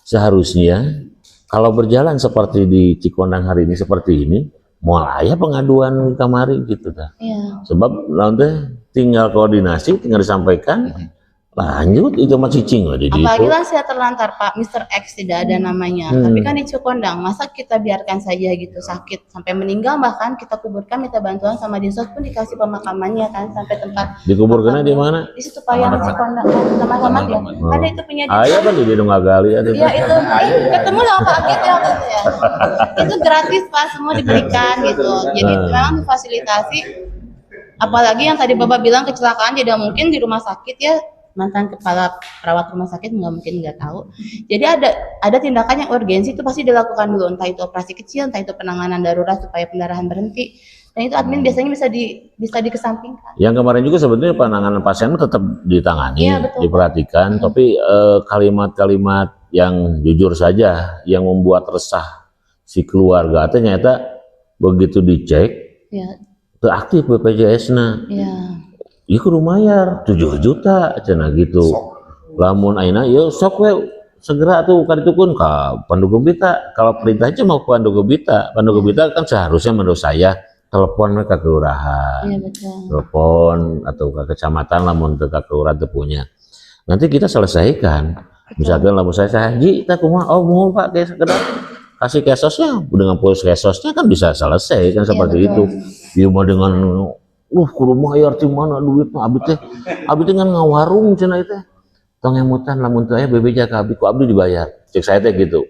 seharusnya kalau berjalan seperti di Cikondang hari ini seperti ini, mulai pengaduan kamari gitu dah. Iya. Sebab nanti tinggal koordinasi, tinggal disampaikan, lanjut itu masih cicing lah di apalagi lansia terlantar Pak, Mr. X tidak ada namanya. Tapi kan di Cikondang, masa kita biarkan saja gitu sakit sampai meninggal, bahkan kita kuburkan, minta bantuan sama dinsos pun dikasih pemakamannya kan sampai tempat. Dikuburkannya di mana? Di situ Pak yang Cikondang, Taman ya. Ada itu punya di. Iya kan di Nunggagali ada. Iya itu, ketemu sama Pak Agit ya gitu ya. Itu gratis Pak, semua diberikan gitu. Jadi memang difasilitasi. Apalagi yang tadi Bapak bilang kecelakaan tidak mungkin di rumah sakit ya. Mantan kepala perawat rumah sakit nggak tahu. Jadi ada tindakan yang urgensi itu pasti dilakukan dulu, entah itu operasi kecil, entah itu penanganan darurat supaya pendarahan berhenti. Dan itu admin biasanya bisa dikesampingkan. Yang kemarin juga sebetulnya penanganan pasien tetap ditangani, ya, diperhatikan, tapi kalimat-kalimat yang jujur saja yang membuat resah si keluarga ternyata begitu dicek, ya, aktif BPJS-nya. Ya. Iku lumayan 7 juta cina gitu. Lamun aina ya sok we segera tuh kan itu pun ke Pandu Gembita. Kalau perintahnya mau Pandu Gembita, Pandu Gembita kan seharusnya menurut saya telepon mereka ke kelurahan. Iya, telepon atau ke kecamatan lamun ke kelurahan itu punya. Nanti kita selesaikan. Misalkan lamun saya Haji kita kumaha mau Pak kayak sekedar kasih kesosnya dengan Puskesmasnya kan bisa selesai kan seperti itu. Ya mau dengan kudu mayar di mana duit mah abdi teh kan ngawarung cenah teh. Tong emutan lamun teu aya BPJS ka abdi ku abdi dibayar. Cek saya teh gitu.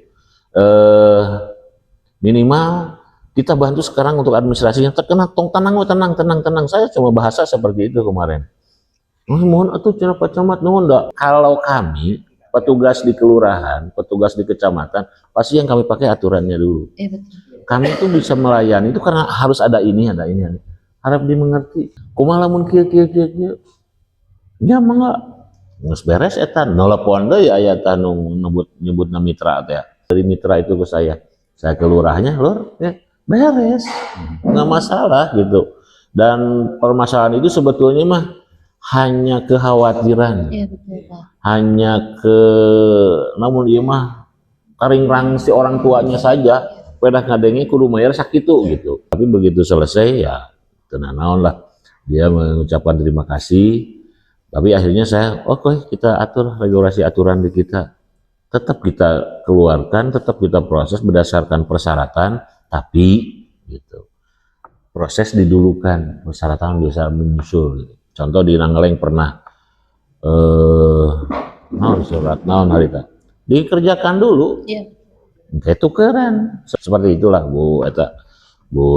Minimal kita bantu sekarang untuk administrasinya terkena tong tenang. Saya cuma bahasa seperti itu kemarin. Mohon atuh cenah Pak Camat nuhun dah. Kalau kami petugas di kelurahan, petugas di kecamatan, pasti yang kami pakai aturannya dulu. Iya betul. Kami itu bisa melayani itu karena harus ada ini. Harap dimengerti. Kumaha lamun kieu. Nya mangga geus beres eta nelpon deui aya tah nu nyebutna mitra teh. Dari mitra itu ke saya kelurahnya, Lur, ya beres. Enggak masalah gitu. Dan permasalahan itu sebetulnya mah hanya kekhawatiran. Iya betul Pak. Hanya namun ieu mah karingrang si orang tuanya saja. Pedah ngadenge kudu mayar sakitu gitu. Tapi begitu selesai ya tenang naon lah. Dia mengucapkan terima kasih. Tapi akhirnya saya, oke, kita atur regulasi aturan di kita. Tetap kita keluarkan, tetap kita proses berdasarkan persyaratan, tapi gitu. Proses didulukan, persyaratan bisa menyusul. Gitu. Contoh di Nanggeleng pernah surat naon harita. Dikerjakan dulu. Iya. Kayak tukeran. Seperti itulah Bu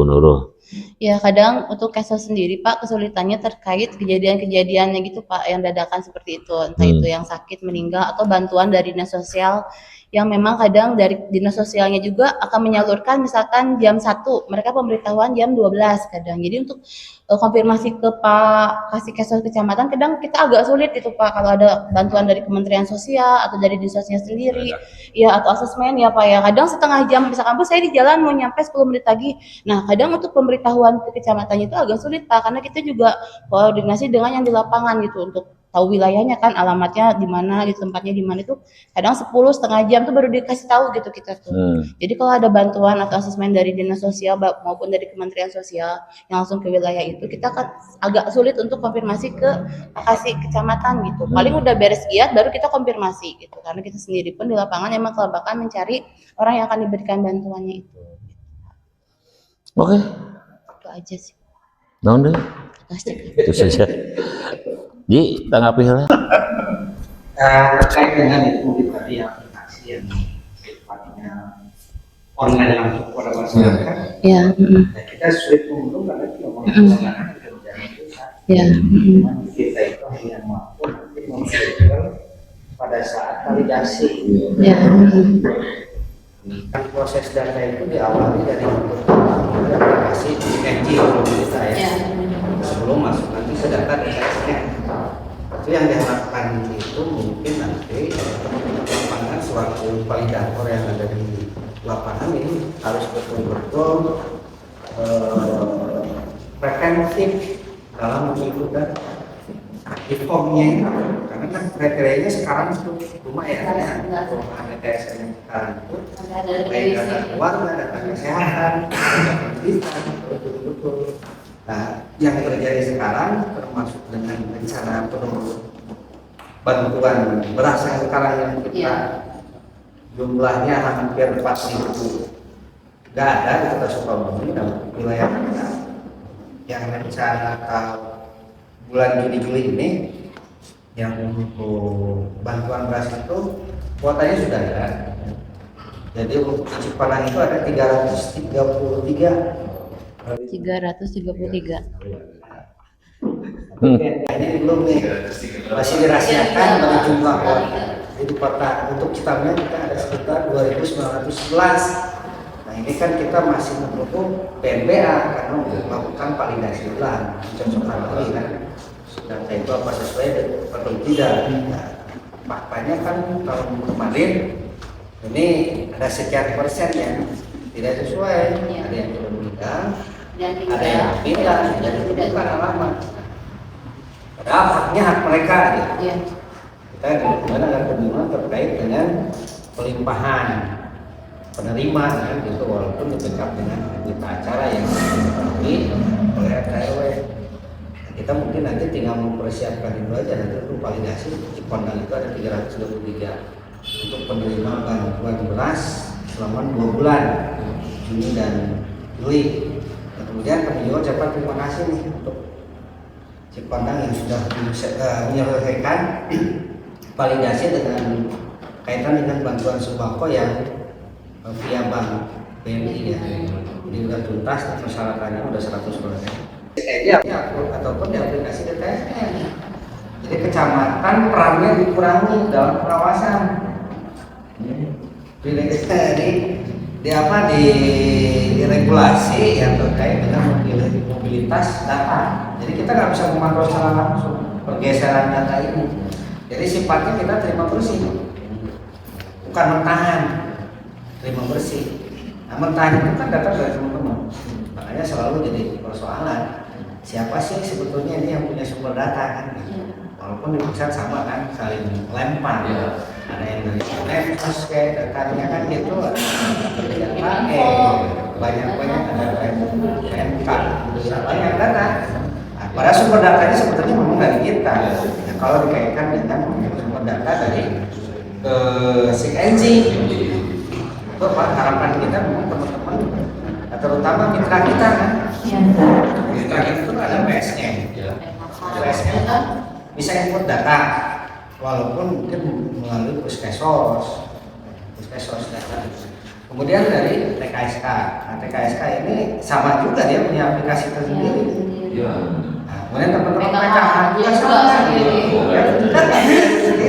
Nurul. Ya kadang untuk Keso sendiri Pak kesulitannya terkait kejadian-kejadiannya gitu Pak yang dadakan seperti itu, entah itu yang sakit meninggal atau bantuan dari dinas sosial yang memang kadang dari dinas sosialnya juga akan menyalurkan misalkan jam 1 mereka pemberitahuan jam 12 kadang. Jadi untuk konfirmasi ke Pak Kasih Keso kecamatan kadang kita agak sulit itu Pak kalau ada bantuan dari Kementerian Sosial atau dari dinas sosial sendiri ya atau asesmen ya Pak ya. Kadang setengah jam misalkan saya di jalan mau nyampe 10 menit lagi. Nah, kadang untuk pemberitahuan ke kecamatannya itu agak sulit Pak karena kita juga koordinasi dengan yang di lapangan gitu untuk tahu wilayahnya kan alamatnya di mana gitu tempatnya di mana itu kadang 10 setengah jam tuh baru dikasih tahu gitu kita tuh. Jadi kalau ada bantuan atau asesmen dari dinas sosial maupun dari Kementerian Sosial yang langsung ke wilayah itu kita kan agak sulit untuk konfirmasi ke Kasih kecamatan gitu. Paling udah beres giat baru kita konfirmasi gitu karena kita sendiri pun di lapangan emang kelabakan mencari orang yang akan diberikan bantuannya itu. Oke. Itu aja sih. Naon deh? Itu saja. Ji, tanggapi lah. Terkait dengan itu tadi aplikasi yang sifatnya online langsung kepada masyarakat. Ya. Nah, kita sulit mengunduh karena kita menggunakan kerjaan kita. Ya. Kita itu hanya mampu nanti memperoleh pada saat validasi. Ya. Kan proses data itu diawali dari aplikasi scanning kita ya. Sebelum masuk nanti ke data scan. Itu yang diharapkan itu mungkin nanti lapangan sewaktu validator yang ada di lapangan ini harus betul-betul preventif dalam mengikuti di formnya karena kan kriterianya sekarang itu cuma ya ada TSN sekarang itu baik data keluarga, data kesehatan, data pendidikan betul-betul. Nah, yang terjadi sekarang termasuk dengan rencana bantuan beras yang sekarang yang kita jumlahnya hampir 4.000 nggak ada di Kota Sukabumi dan wilayah kita yang rencana bulan Juni ini yang untuk bantuan beras itu kuotanya sudah ada. Jadi untuk Cipanang itu ada 333. Kayaknya belum nih, masih dirahasiakan dari jumlah kuota. Jadi kota untuk Citamnya kita ada sekitar 2.911. Nah ini kan kita masih menunggu PNBA karena melakukan validasi ulang, mencocokkan lagi kan data itu apa sesuai atau tidak. Nah, faktanya kan tahun kemarin ini ada sekian persen yang tidak sesuai, ada yang belum meninggal, ada yang pindah, jadi bukan alamat. Padahal haknya hak mereka, gitu. Kita akan kebingungan terkait dengan pelimpahan penerima, kan, gitu. Walaupun ditangkap dengan berita acara yang dipenuhi oleh RTRW. Kita mungkin nanti tinggal mempersiapkan itu aja nanti untuk validasi. Cipondan itu ada 323 untuk penerima bantuan beras selama 2 bulan, Juni dan Juli. Dan kemudian kami juga ucapkan terima kasih nih untuk Cipondan yang sudah menyelesaikan validasi dengan kaitan dengan bantuan sembako yang via bank BNI ya. Jadi sudah tuntas persyaratannya sudah 100%. Ataupun di aplikasi DTSN. Jadi kecamatan perannya dikurangi dalam pengawasan. Di apa di regulasi yang terkait dengan mobilitas data. Jadi kita nggak bisa memantau secara langsung pergeseran data ini. Jadi sifatnya kita terima bersih, bukan mentahan, terima bersih. Nah, mentahan itu kan data dari teman-teman, makanya selalu jadi persoalan. Siapa sih sebetulnya ini yang punya sumber data kan? Walaupun di pusat sama kan, saling lempar. Ada yang dari Nefas kayak datanya kan gitu, ada yang pakai banyak ada PMK, banyak data. Nah, pada sumber datanya sebetulnya memang dari kita. Nah, kalau dikaitkan dengan sumber data dari SIG, itu Pak, harapan kita memang teman-teman, terutama mitra kita kan. Mitra kita itu ada PSM, PSM kan bisa input data, walaupun mungkin melalui puskesos data. Kemudian dari TKSK, nah, TKSK ini sama juga dia punya aplikasi tersendiri. Nah, kemudian teman-teman PKH juga sama, ya juga sendiri.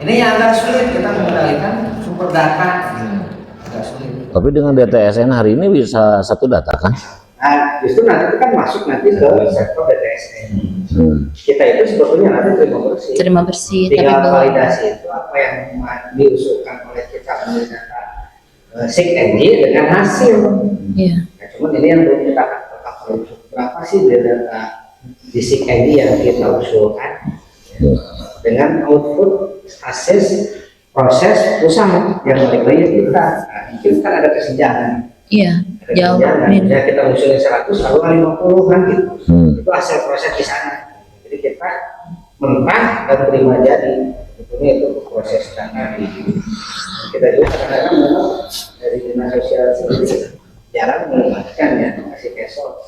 Ini yang agak sulit kita mengendalikan sumber data, agak sulit. Tapi dengan DTSN hari ini bisa satu data kan? Nah, justru nanti itu kan masuk nanti ke sektor DTSN. Kita itu sebetulnya nanti terima bersih. Tinggal validasi itu apa yang diusulkan oleh kita menggunakan SIG dengan hasil. Nah, cuman ini yang belum kita ketahui berapa sih data di SIG yang kita usulkan dengan output hasil proses usaha yang balik-balik kita. Nah, itu kan ada kesenjangan. Iya, jauh. Ya, kita usulin 100, lalu 50 kan gitu. Itu hasil proses di sana. Jadi kita mentah dan terima jadi. Sebetulnya itu proses data di. Kita juga kadang-kadang memang dari dinas sosial sendiri jarang melibatkan ya kasih kesol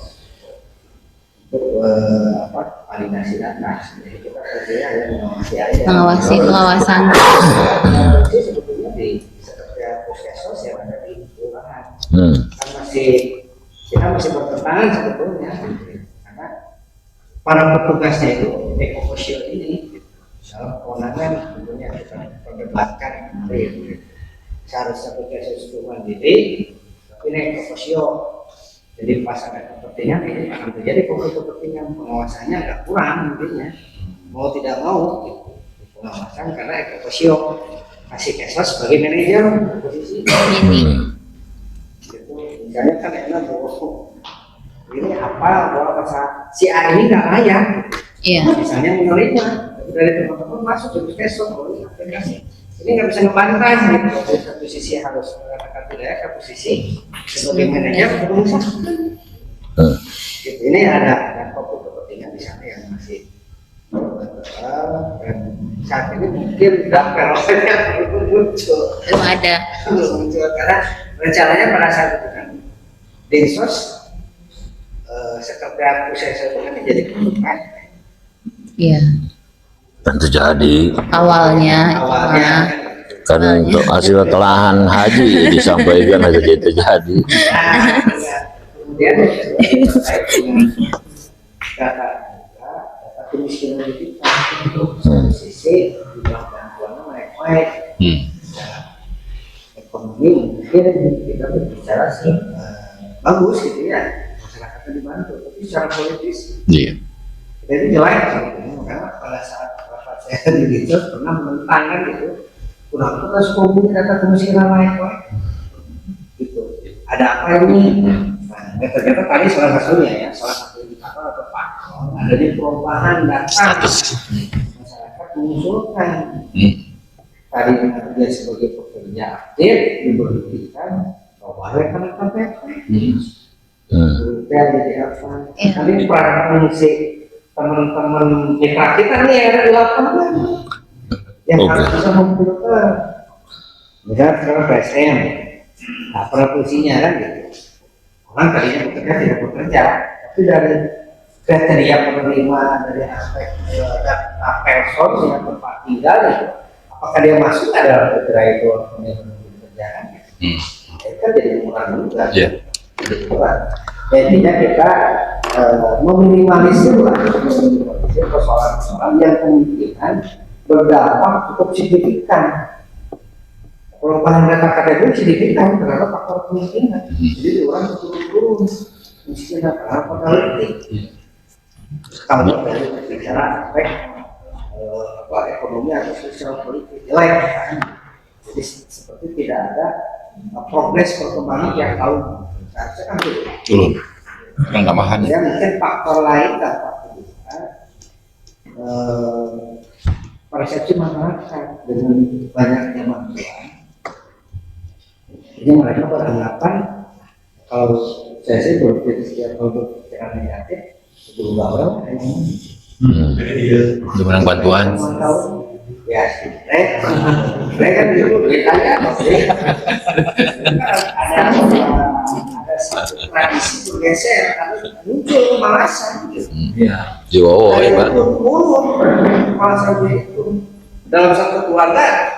untuk validasi data. Jadi kita kerjanya hanya mengawasi aja. Pengawasan. Sebetulnya di sekretariat puskesmas yang ada di kelurahan. Kan kita masih bertentangan sebetulnya, karena para petugasnya itu ekofisio ini dalam kewenangan tentunya kita perdebatkan seharusnya puskesmas itu mandiri, tapi ini ekofisio. Jadi pas ada kepentingan ini akan terjadi konflik kepentingan, pengawasannya agak kurang mungkinnya, mau tidak mau gitu. Pengawasan karena ekofisio kasih kesas sebagai manajer posisi. Misalnya kan enak bahwa ini apa bahwa si A ini nggak layak, misalnya menerima dari teman-teman masuk ke puskesmas, ini aplikasi ini nggak bisa ngebantah gitu. Dari satu sisi harus mengatakan tidak, satu sisi sebagai manajer pengusaha. Ini ada konflik kepentingan di sana yang masih dan saat ini mungkin daftarnya belum muncul. Belum muncul karena rencananya pada saat itu kan Dinsos sekretariat pusat itu kan jadi kebutuhan. Iya. Tentu jadi. Awalnya. Kan untuk hasil telahan haji disampaikan aja jadi. Kemudian data kemiskinan kita sisi jumlah bantuan naik ekonomi mungkin kita berbicara sih bagus gitu ya, masyarakatnya dibantu, tapi secara politis kita itu jelek gitu. Karena pada saat rapat saya di Dinsos pernah menentangkan gitu, kurang kita suku data kemiskinan naik gitu, ada apa ini? Nah, ternyata tadi salah satunya ya, salah satu indikator atau faktor ada di perubahan data masyarakat mengusulkan tadi dia sebagai pekerja aktif diberhentikan bahwa kan KTP jadi apa tapi para fungsi teman-teman mitra kita nih yang ada di lapangan yang harus bisa memfilter misalnya sekarang PSM nah para fungsinya kan gitu orang tadinya bekerja tidak bekerja tapi dari kriteria penerima dari aspek person yang tempat tinggal itu apakah dia masuk dalam kriteria itu pekerjaan itu kan jadi kurang juga jadi kurang intinya kita meminimalisir lah Jadi persoalan-persoalan yang kemungkinan berdampak cukup signifikan. Perubahan data KTP signifikan terhadap faktor kemungkinan. Jadi orang turun miskin karena politik. Kalau dari berbicara aspek ekonomi atau sosial politik jelek, kan? Jadi seperti tidak ada progres perkembangan yang tahu. Seharusnya kan turun yang tambahan ya mungkin faktor lain dapat persepsi masyarakat dengan banyaknya bantuan. Jadi mereka beranggapan kalau saya sih berpikir negatif itu bawah itu menang bantuan ya mereka kan dulu ditanya ada satu tradisi bergeser muncul kemalasan gitu. Ya, jiwa Pak. Kemalasan itu dalam satu keluarga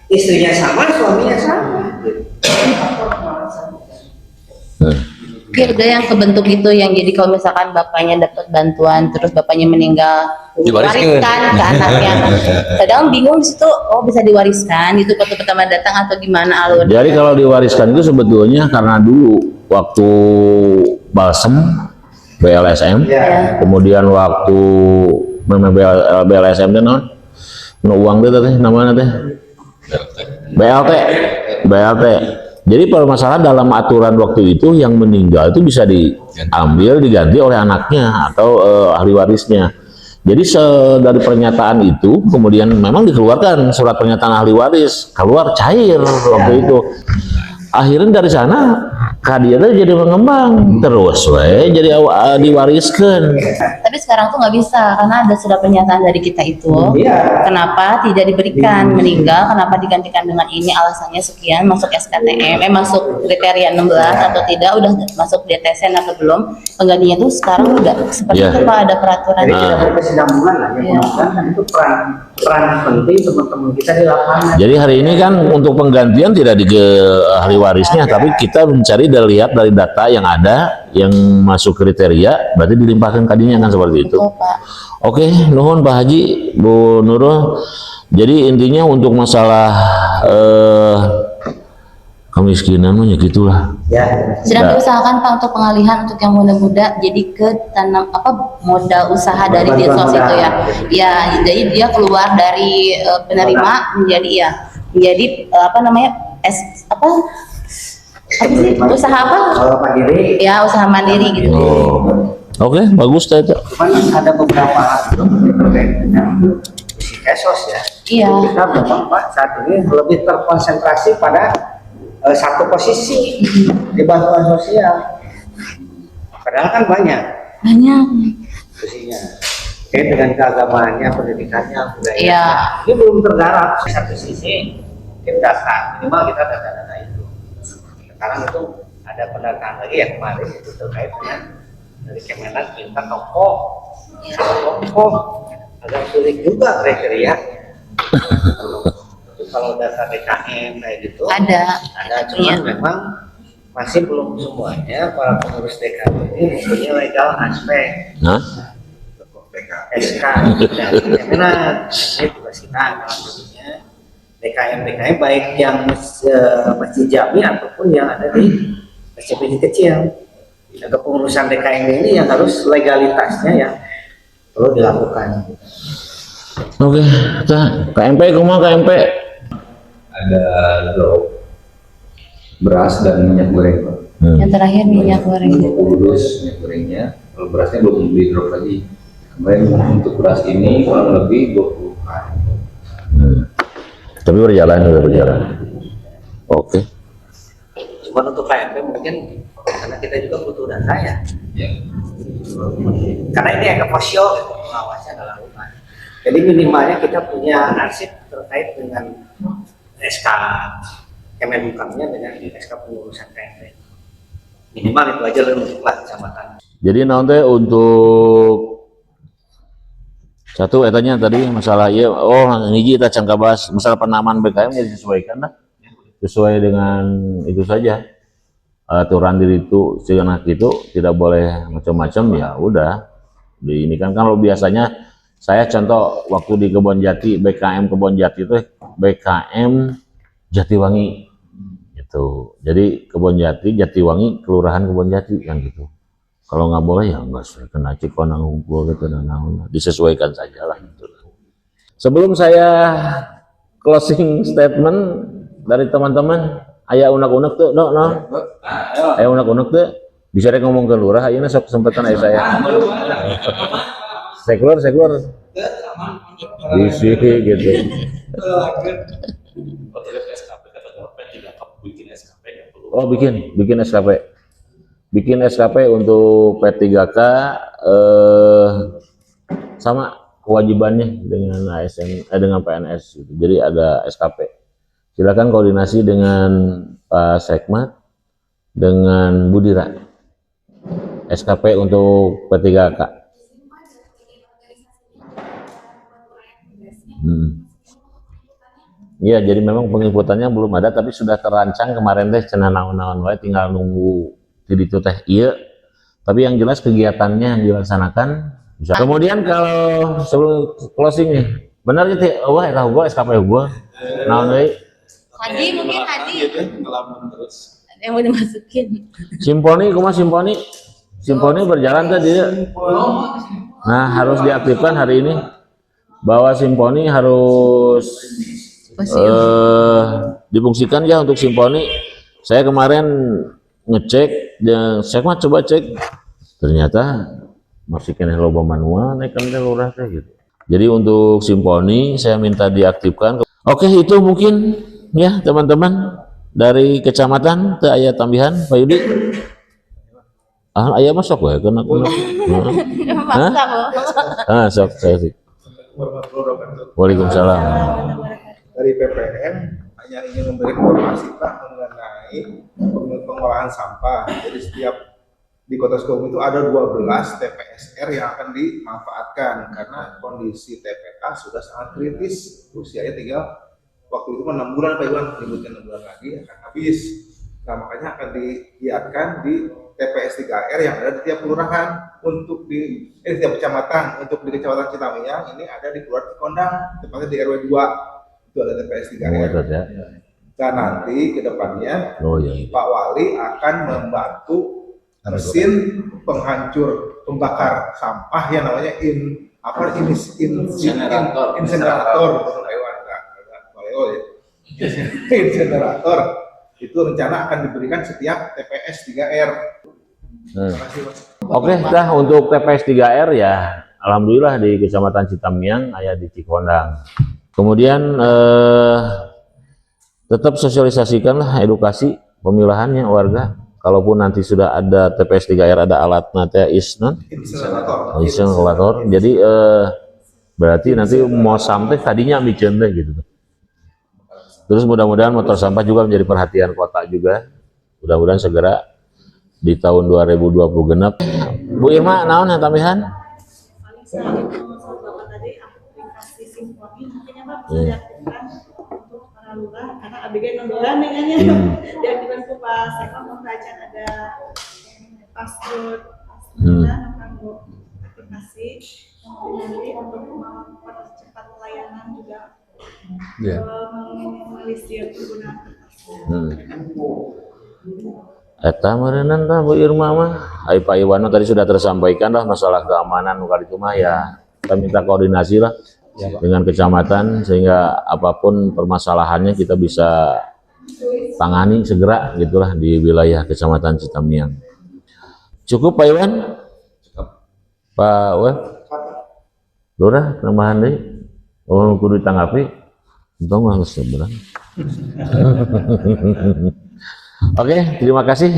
istrinya sama, suaminya sama. Faktor kemalasan. Oke, udah yang kebentuk itu yang jadi kalau misalkan bapaknya dapat bantuan terus bapaknya meninggal diwariskan ke anaknya. Kadang bingung di situ, oh bisa diwariskan itu waktu pertama datang atau gimana alur? Jadi kalau diwariskan itu sebetulnya karena dulu waktu Balsem BLSM, kemudian waktu BLSM itu non uang itu teh namanya teh BLT. Jadi permasalahan dalam aturan waktu itu yang meninggal itu bisa diambil diganti oleh anaknya atau ahli warisnya. Jadi dari pernyataan itu kemudian memang dikeluarkan surat pernyataan ahli waris, keluar cair waktu itu. Akhirnya dari sana kadiatnya jadi mengembang terus jadi diwariskan. Tapi sekarang tuh nggak bisa karena ada surat pernyataan dari kita itu. Kenapa tidak diberikan meninggal? Kenapa digantikan dengan ini? Alasannya sekian, masuk SKTM, masuk kriteria 16 atau tidak? Udah masuk DTSN atau belum? Penggantinya tuh sekarang udah seperti itu Pak, ada peraturan. Jadi tidak ada kesinambungan lah ya. Kan itu peran penting teman-teman kita di lapangan. Jadi hari ini kan untuk penggantian tidak di ahli warisnya, tapi kita mencari dan lihat dari data yang ada yang masuk kriteria, berarti dilimpahkan kadinya kan seperti itu. Betul, Pak. Oke, nuhun Pak Haji, Bu Nurul. Jadi intinya untuk masalah kemiskinan mah ya gitulah. Sedang diusahakan Pak untuk pengalihan untuk yang muda-muda jadi ke tanam modal usaha dari dinsos itu ya. Ya, jadi dia keluar dari penerima menjadi usaha apa? Mandiri. Ya, usaha mandiri gitu. Oke, bagus tadi. Cuman ada beberapa hal terkait dengan esos ya. Iya. Kita memang Pak saat ini lebih terkonsentrasi pada satu posisi di bantuan sosial. Padahal kan banyak posisinya. Terkait dengan keagamaannya, pendidikannya, budayanya. Iya. Ini belum tergarap. Di satu sisi tim data, minimal kita data-data itu. Sekarang itu ada pendataan lagi yang kemarin itu terkait dengan dari Kemenak minta tokoh agak sulit juga kriteria. Kalau data DKM kayak gitu ada cuman memang masih belum semuanya para pengurus DKM ini mempunyai legal aspek. SK dari Kemenak ini tugas kita maksudnya DKM baik yang masjid jami ataupun yang ada di masjid kecil. Kepengurusan DKM ini yang harus legalitasnya yang perlu dilakukan. Oke, KMP kumah KMP. Ada drop beras dan minyak goreng Pak. Yang terakhir minyak goreng. 20 dus minyak gorengnya. Kalau berasnya belum di drop lagi. Kemarin untuk beras ini kurang lebih 20 hari. Tapi sudah berjalan. Oke. Cuma untuk KMP mungkin karena kita juga butuh data ya. Karena ini agak posio gitu, pengawasnya adalah rumah. Jadi minimalnya kita punya arsip terkait dengan SK Kemenhukamnya dengan SK pengurusan KMP. Minimal itu aja untuk kecamatan. Jadi nanti untuk satu etanya tadi masalah ya ini kita cangka bahas masalah penamaan BKM ya disesuaikan lah sesuai dengan itu saja aturan diri itu sejenak itu tidak boleh macam-macam ya udah di ini kan kalau biasanya Saya contoh waktu di Kebonjati, BKM Kebonjati itu BKM Jatiwangi gitu. Jadi Kebonjati, Jatiwangi, Kelurahan Kebonjati kan gitu. Kalau nggak boleh ya nggak usah kena Cikonang Unggul gitu, disesuaikan saja lah. Gitu. Sebelum saya closing statement dari teman-teman, ayah unek-unek tuh, ayah unek-unek tuh, bisa deh ngomong ke lurah, ayeuna sok kesempatan ayah saya. Seklor, di sini gitu. Oh bikin SKP. Bikin SKP untuk P3K sama kewajibannya dengan ASN dengan PNS gitu. Jadi ada SKP. Silakan koordinasi dengan Pak Sekmat dengan Budira. SKP untuk P3K. Iya, jadi memang penginputannya belum ada, tapi sudah terancang kemarin teh cenah naon-naon wae, tinggal nunggu di itu teh iya. Tapi yang jelas kegiatannya yang dilaksanakan bisa. Kemudian kalau sebelum closing nih, benar gitu, wah tahu gua SKP gua. Naon deui? Hadi mungkin Hadi. Yang mau dimasukin. Simponi, kumaha simponi? Simponi berjalan tadi. Nah, harus diaktifkan hari ini. Bahwa simponi harus difungsikan ya untuk simponi. Saya kemarin ngecek dan saya mah coba cek ternyata masih kena loba manual naikkan lurah teh gitu. Jadi untuk simponi saya minta diaktifkan. Oke, itu mungkin ya teman-teman dari kecamatan teh aya tambahan Pak Yudi. Aya masuk wae kena. Hah? Sok saya sih. Waalaikumsalam. Dari PPM hanya ingin memberi informasi Pak mengenai pengolahan sampah. Jadi setiap di Kota Sukabumi itu ada 12 TPSR yang akan dimanfaatkan karena kondisi TPK sudah sangat kritis. Usianya tinggal waktu itu 6 bulan Pak Iwan, menyebutkan 6 bulan lagi akan habis. Nah makanya akan digiatkan di TPS 3R yang ada di tiap kelurahan untuk di tiap kecamatan. Untuk di Kecamatan Citamiang ini ada di Kelurahan Cikondang, tepatnya di RW 2 itu ada TPS 3R. Dan nanti ke depannya Pak Wali akan membantu mesin penghancur pembakar sampah yang namanya insenerator. Itu rencana akan diberikan setiap TPS 3R. Oke, nah untuk TPS 3R ya alhamdulillah di Kecamatan Citamiang ada di Cikondang. Kemudian tetap sosialisasikanlah edukasi pemilahannya warga. Kalaupun nanti sudah ada TPS 3R ada alat nanti insenerator. Jadi berarti nanti mau sampai tadinya micen deh gitu. Terus mudah-mudahan motor sampah juga menjadi perhatian kota juga. Mudah-mudahan segera di tahun 2020 genap. Bu Irma, naon yang tambahan? Karena ABG nondolan dengannya diaktifkan ke Pak Sekam membaca ada password akan aplikasi nanti untuk mempercepat pelayanan juga meminimalisir penggunaan Eta merenan lah Bu Irma mah. Hai Pak Iwano tadi sudah tersampaikan lah masalah keamanan kali itu mah ya kita minta koordinasi lah dengan kecamatan sehingga apapun permasalahannya kita bisa tangani segera gitulah di wilayah Kecamatan Citamiang. Cukup Pak Iwan? Pak Wef? Lurah tambahan deh. Oh kudu ditanggapi. Untung harus sebenarnya. Oke, terima kasih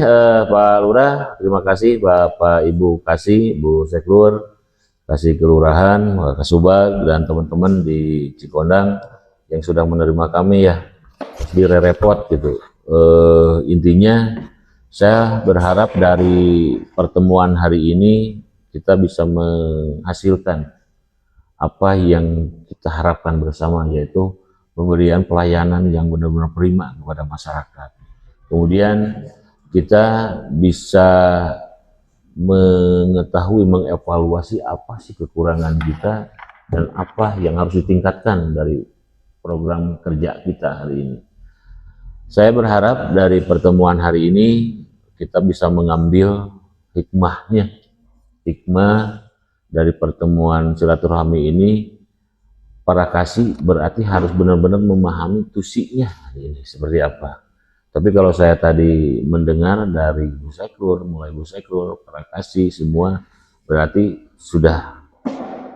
Pak Lurah, terima kasih Bapak Ibu Kasih, Bu Seklur, Kasih Kelurahan, Kasubag, dan teman-teman di Cikondang yang sudah menerima kami ya, di repot gitu. Intinya saya berharap dari pertemuan hari ini kita bisa menghasilkan apa yang kita harapkan bersama, yaitu pemberian pelayanan yang benar-benar prima kepada masyarakat. Kemudian kita bisa mengetahui, mengevaluasi apa sih kekurangan kita dan apa yang harus ditingkatkan dari program kerja kita hari ini. Saya berharap dari pertemuan hari ini kita bisa mengambil hikmahnya, hikmah dari pertemuan silaturahmi ini. Para kasih berarti harus benar-benar memahami tusinya ini seperti apa. Tapi kalau saya tadi mendengar dari Bu Seklur, mulai Bu Seklur, para kasih semua berarti sudah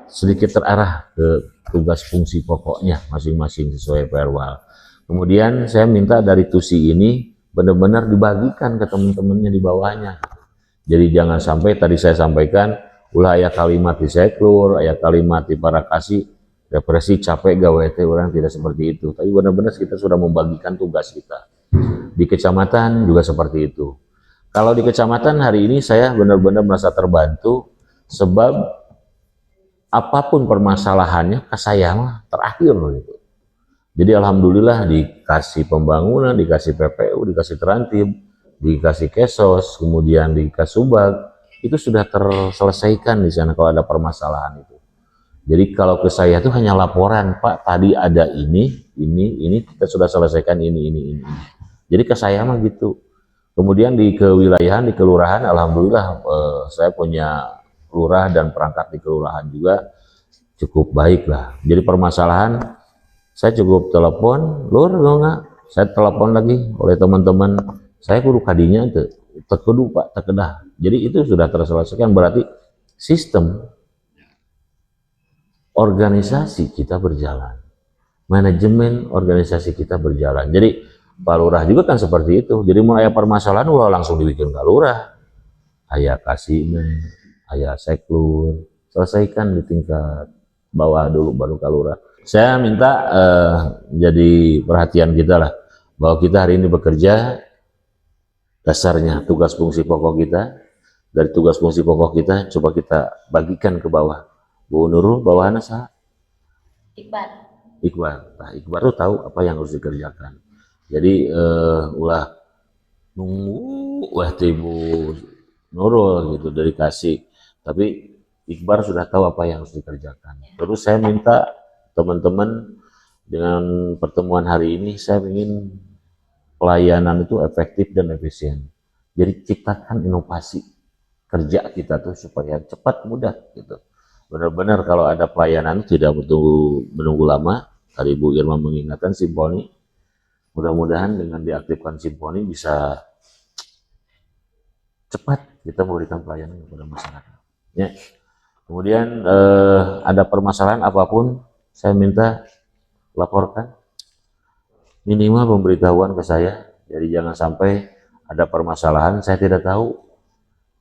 sedikit terarah ke tugas fungsi pokoknya masing-masing sesuai perwal. Kemudian saya minta dari tusi ini benar-benar dibagikan ke teman-temannya di bawahnya. Jadi jangan sampai tadi saya sampaikan ulah ayat kalimat di Seklur, ayat kalimat di para kasih, depresi capek gawe teh orang tidak seperti itu. Tapi benar-benar kita sudah membagikan tugas kita. Di kecamatan juga seperti itu. Kalau di kecamatan hari ini saya benar-benar merasa terbantu sebab apapun permasalahannya ke saya mah terakhir gitu. Jadi alhamdulillah dikasih pembangunan, dikasih PPU, dikasih Terantib, dikasih Kesos, kemudian dikasih Subag, itu sudah terselesaikan di sana kalau ada permasalahan itu. Jadi kalau ke saya itu hanya laporan, Pak tadi ada ini kita sudah selesaikan ini. Jadi ke saya mah gitu. Kemudian di kewilayahan, di kelurahan, alhamdulillah saya punya lurah dan perangkat di kelurahan juga cukup baik lah. Jadi permasalahan saya cukup telepon, lur enggak, saya telepon lagi oleh teman-teman, saya kudu kadinya itu terkudu Pak, terkedah. Jadi itu sudah terselesaikan, berarti sistem organisasi kita berjalan, manajemen organisasi kita berjalan. Jadi Pak Lurah juga kan seperti itu. Jadi mulai permasalahan langsung dibikin Pak Lurah, ayah kasihnya, ayah Seklur, selesaikan di tingkat bawah dulu baru Pak Lurah. Saya minta jadi perhatian kita lah bahwa kita hari ini bekerja dasarnya tugas fungsi pokok kita. Dari tugas fungsi pokok kita coba kita bagikan ke bawah. Bu Nurul bawahannya sah? Iqbal. Nah, Iqbal tuh tahu apa yang harus dikerjakan. Jadi ulah nunggu Ibu Nurul gitu dari kasih. Tapi Iqbal sudah tahu apa yang harus dikerjakan. Terus saya minta teman-teman dengan pertemuan hari ini saya ingin pelayanan itu efektif dan efisien. Jadi ciptakan inovasi kerja kita tuh supaya cepat mudah gitu. Benar-benar kalau ada pelayanan tidak menunggu lama. Tadi Bu Irma mengingatkan Simponi. Mudah-mudahan dengan diaktifkan Simponi bisa cepat kita memberikan pelayanan kepada masyarakat. Ya. Kemudian ada permasalahan apapun saya minta laporkan. Minimal pemberitahuan ke saya. Jadi jangan sampai ada permasalahan saya tidak tahu.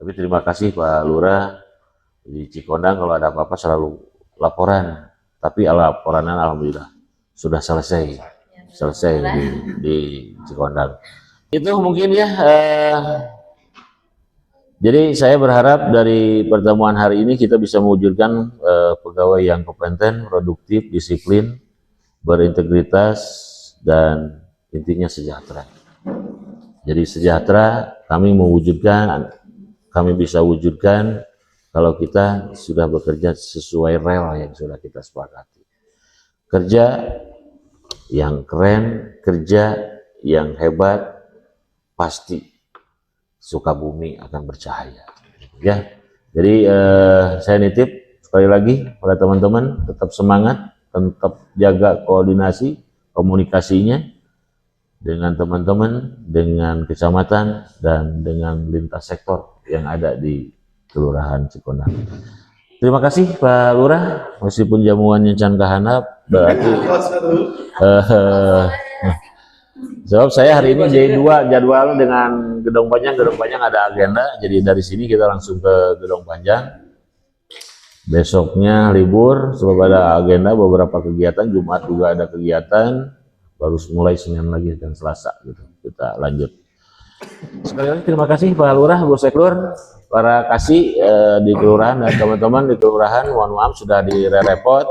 Tapi terima kasih Pak Lurah di Cikondang kalau ada apa-apa selalu laporan. Tapi laporannya alhamdulillah sudah selesai di Cikondang. Itu mungkin ya. Jadi saya berharap dari pertemuan hari ini kita bisa mewujudkan pegawai yang kompeten, produktif, disiplin, berintegritas, dan intinya sejahtera. Jadi sejahtera kami bisa wujudkan kalau kita sudah bekerja sesuai rel yang sudah kita sepakati. Kerja yang keren, kerja yang hebat, pasti Sukabumi akan bercahaya. Ya, jadi saya nitip sekali lagi pada teman-teman tetap semangat, tetap jaga koordinasi, komunikasinya dengan teman-teman, dengan kecamatan, dan dengan lintas sektor yang ada di Kelurahan Cikondang. Terima kasih Pak Lurah, meskipun jamuannya can kahanap, berarti sebab saya hari ini jadi dua jadwal dengan Gedong Panjang ada agenda, jadi dari sini kita langsung ke Gedong Panjang. Besoknya libur, sebab ada agenda beberapa kegiatan, Jumat juga ada kegiatan, baru mulai Senin lagi dan Selasa gitu. Kita lanjut. Sekali lagi terima kasih Pak Lurah, Bu Seklur, para kasih di kelurahan dan teman-teman di kelurahan. Mohon maaf sudah direpot,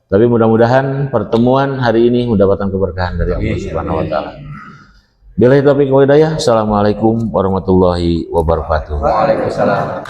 tapi mudah-mudahan pertemuan hari ini mendapatkan keberkahan dari Allah Subhanahu wa taala. Billahi taufiq wal hidayah. Assalamualaikum warahmatullahi wabarakatuh. Waalaikumsalam.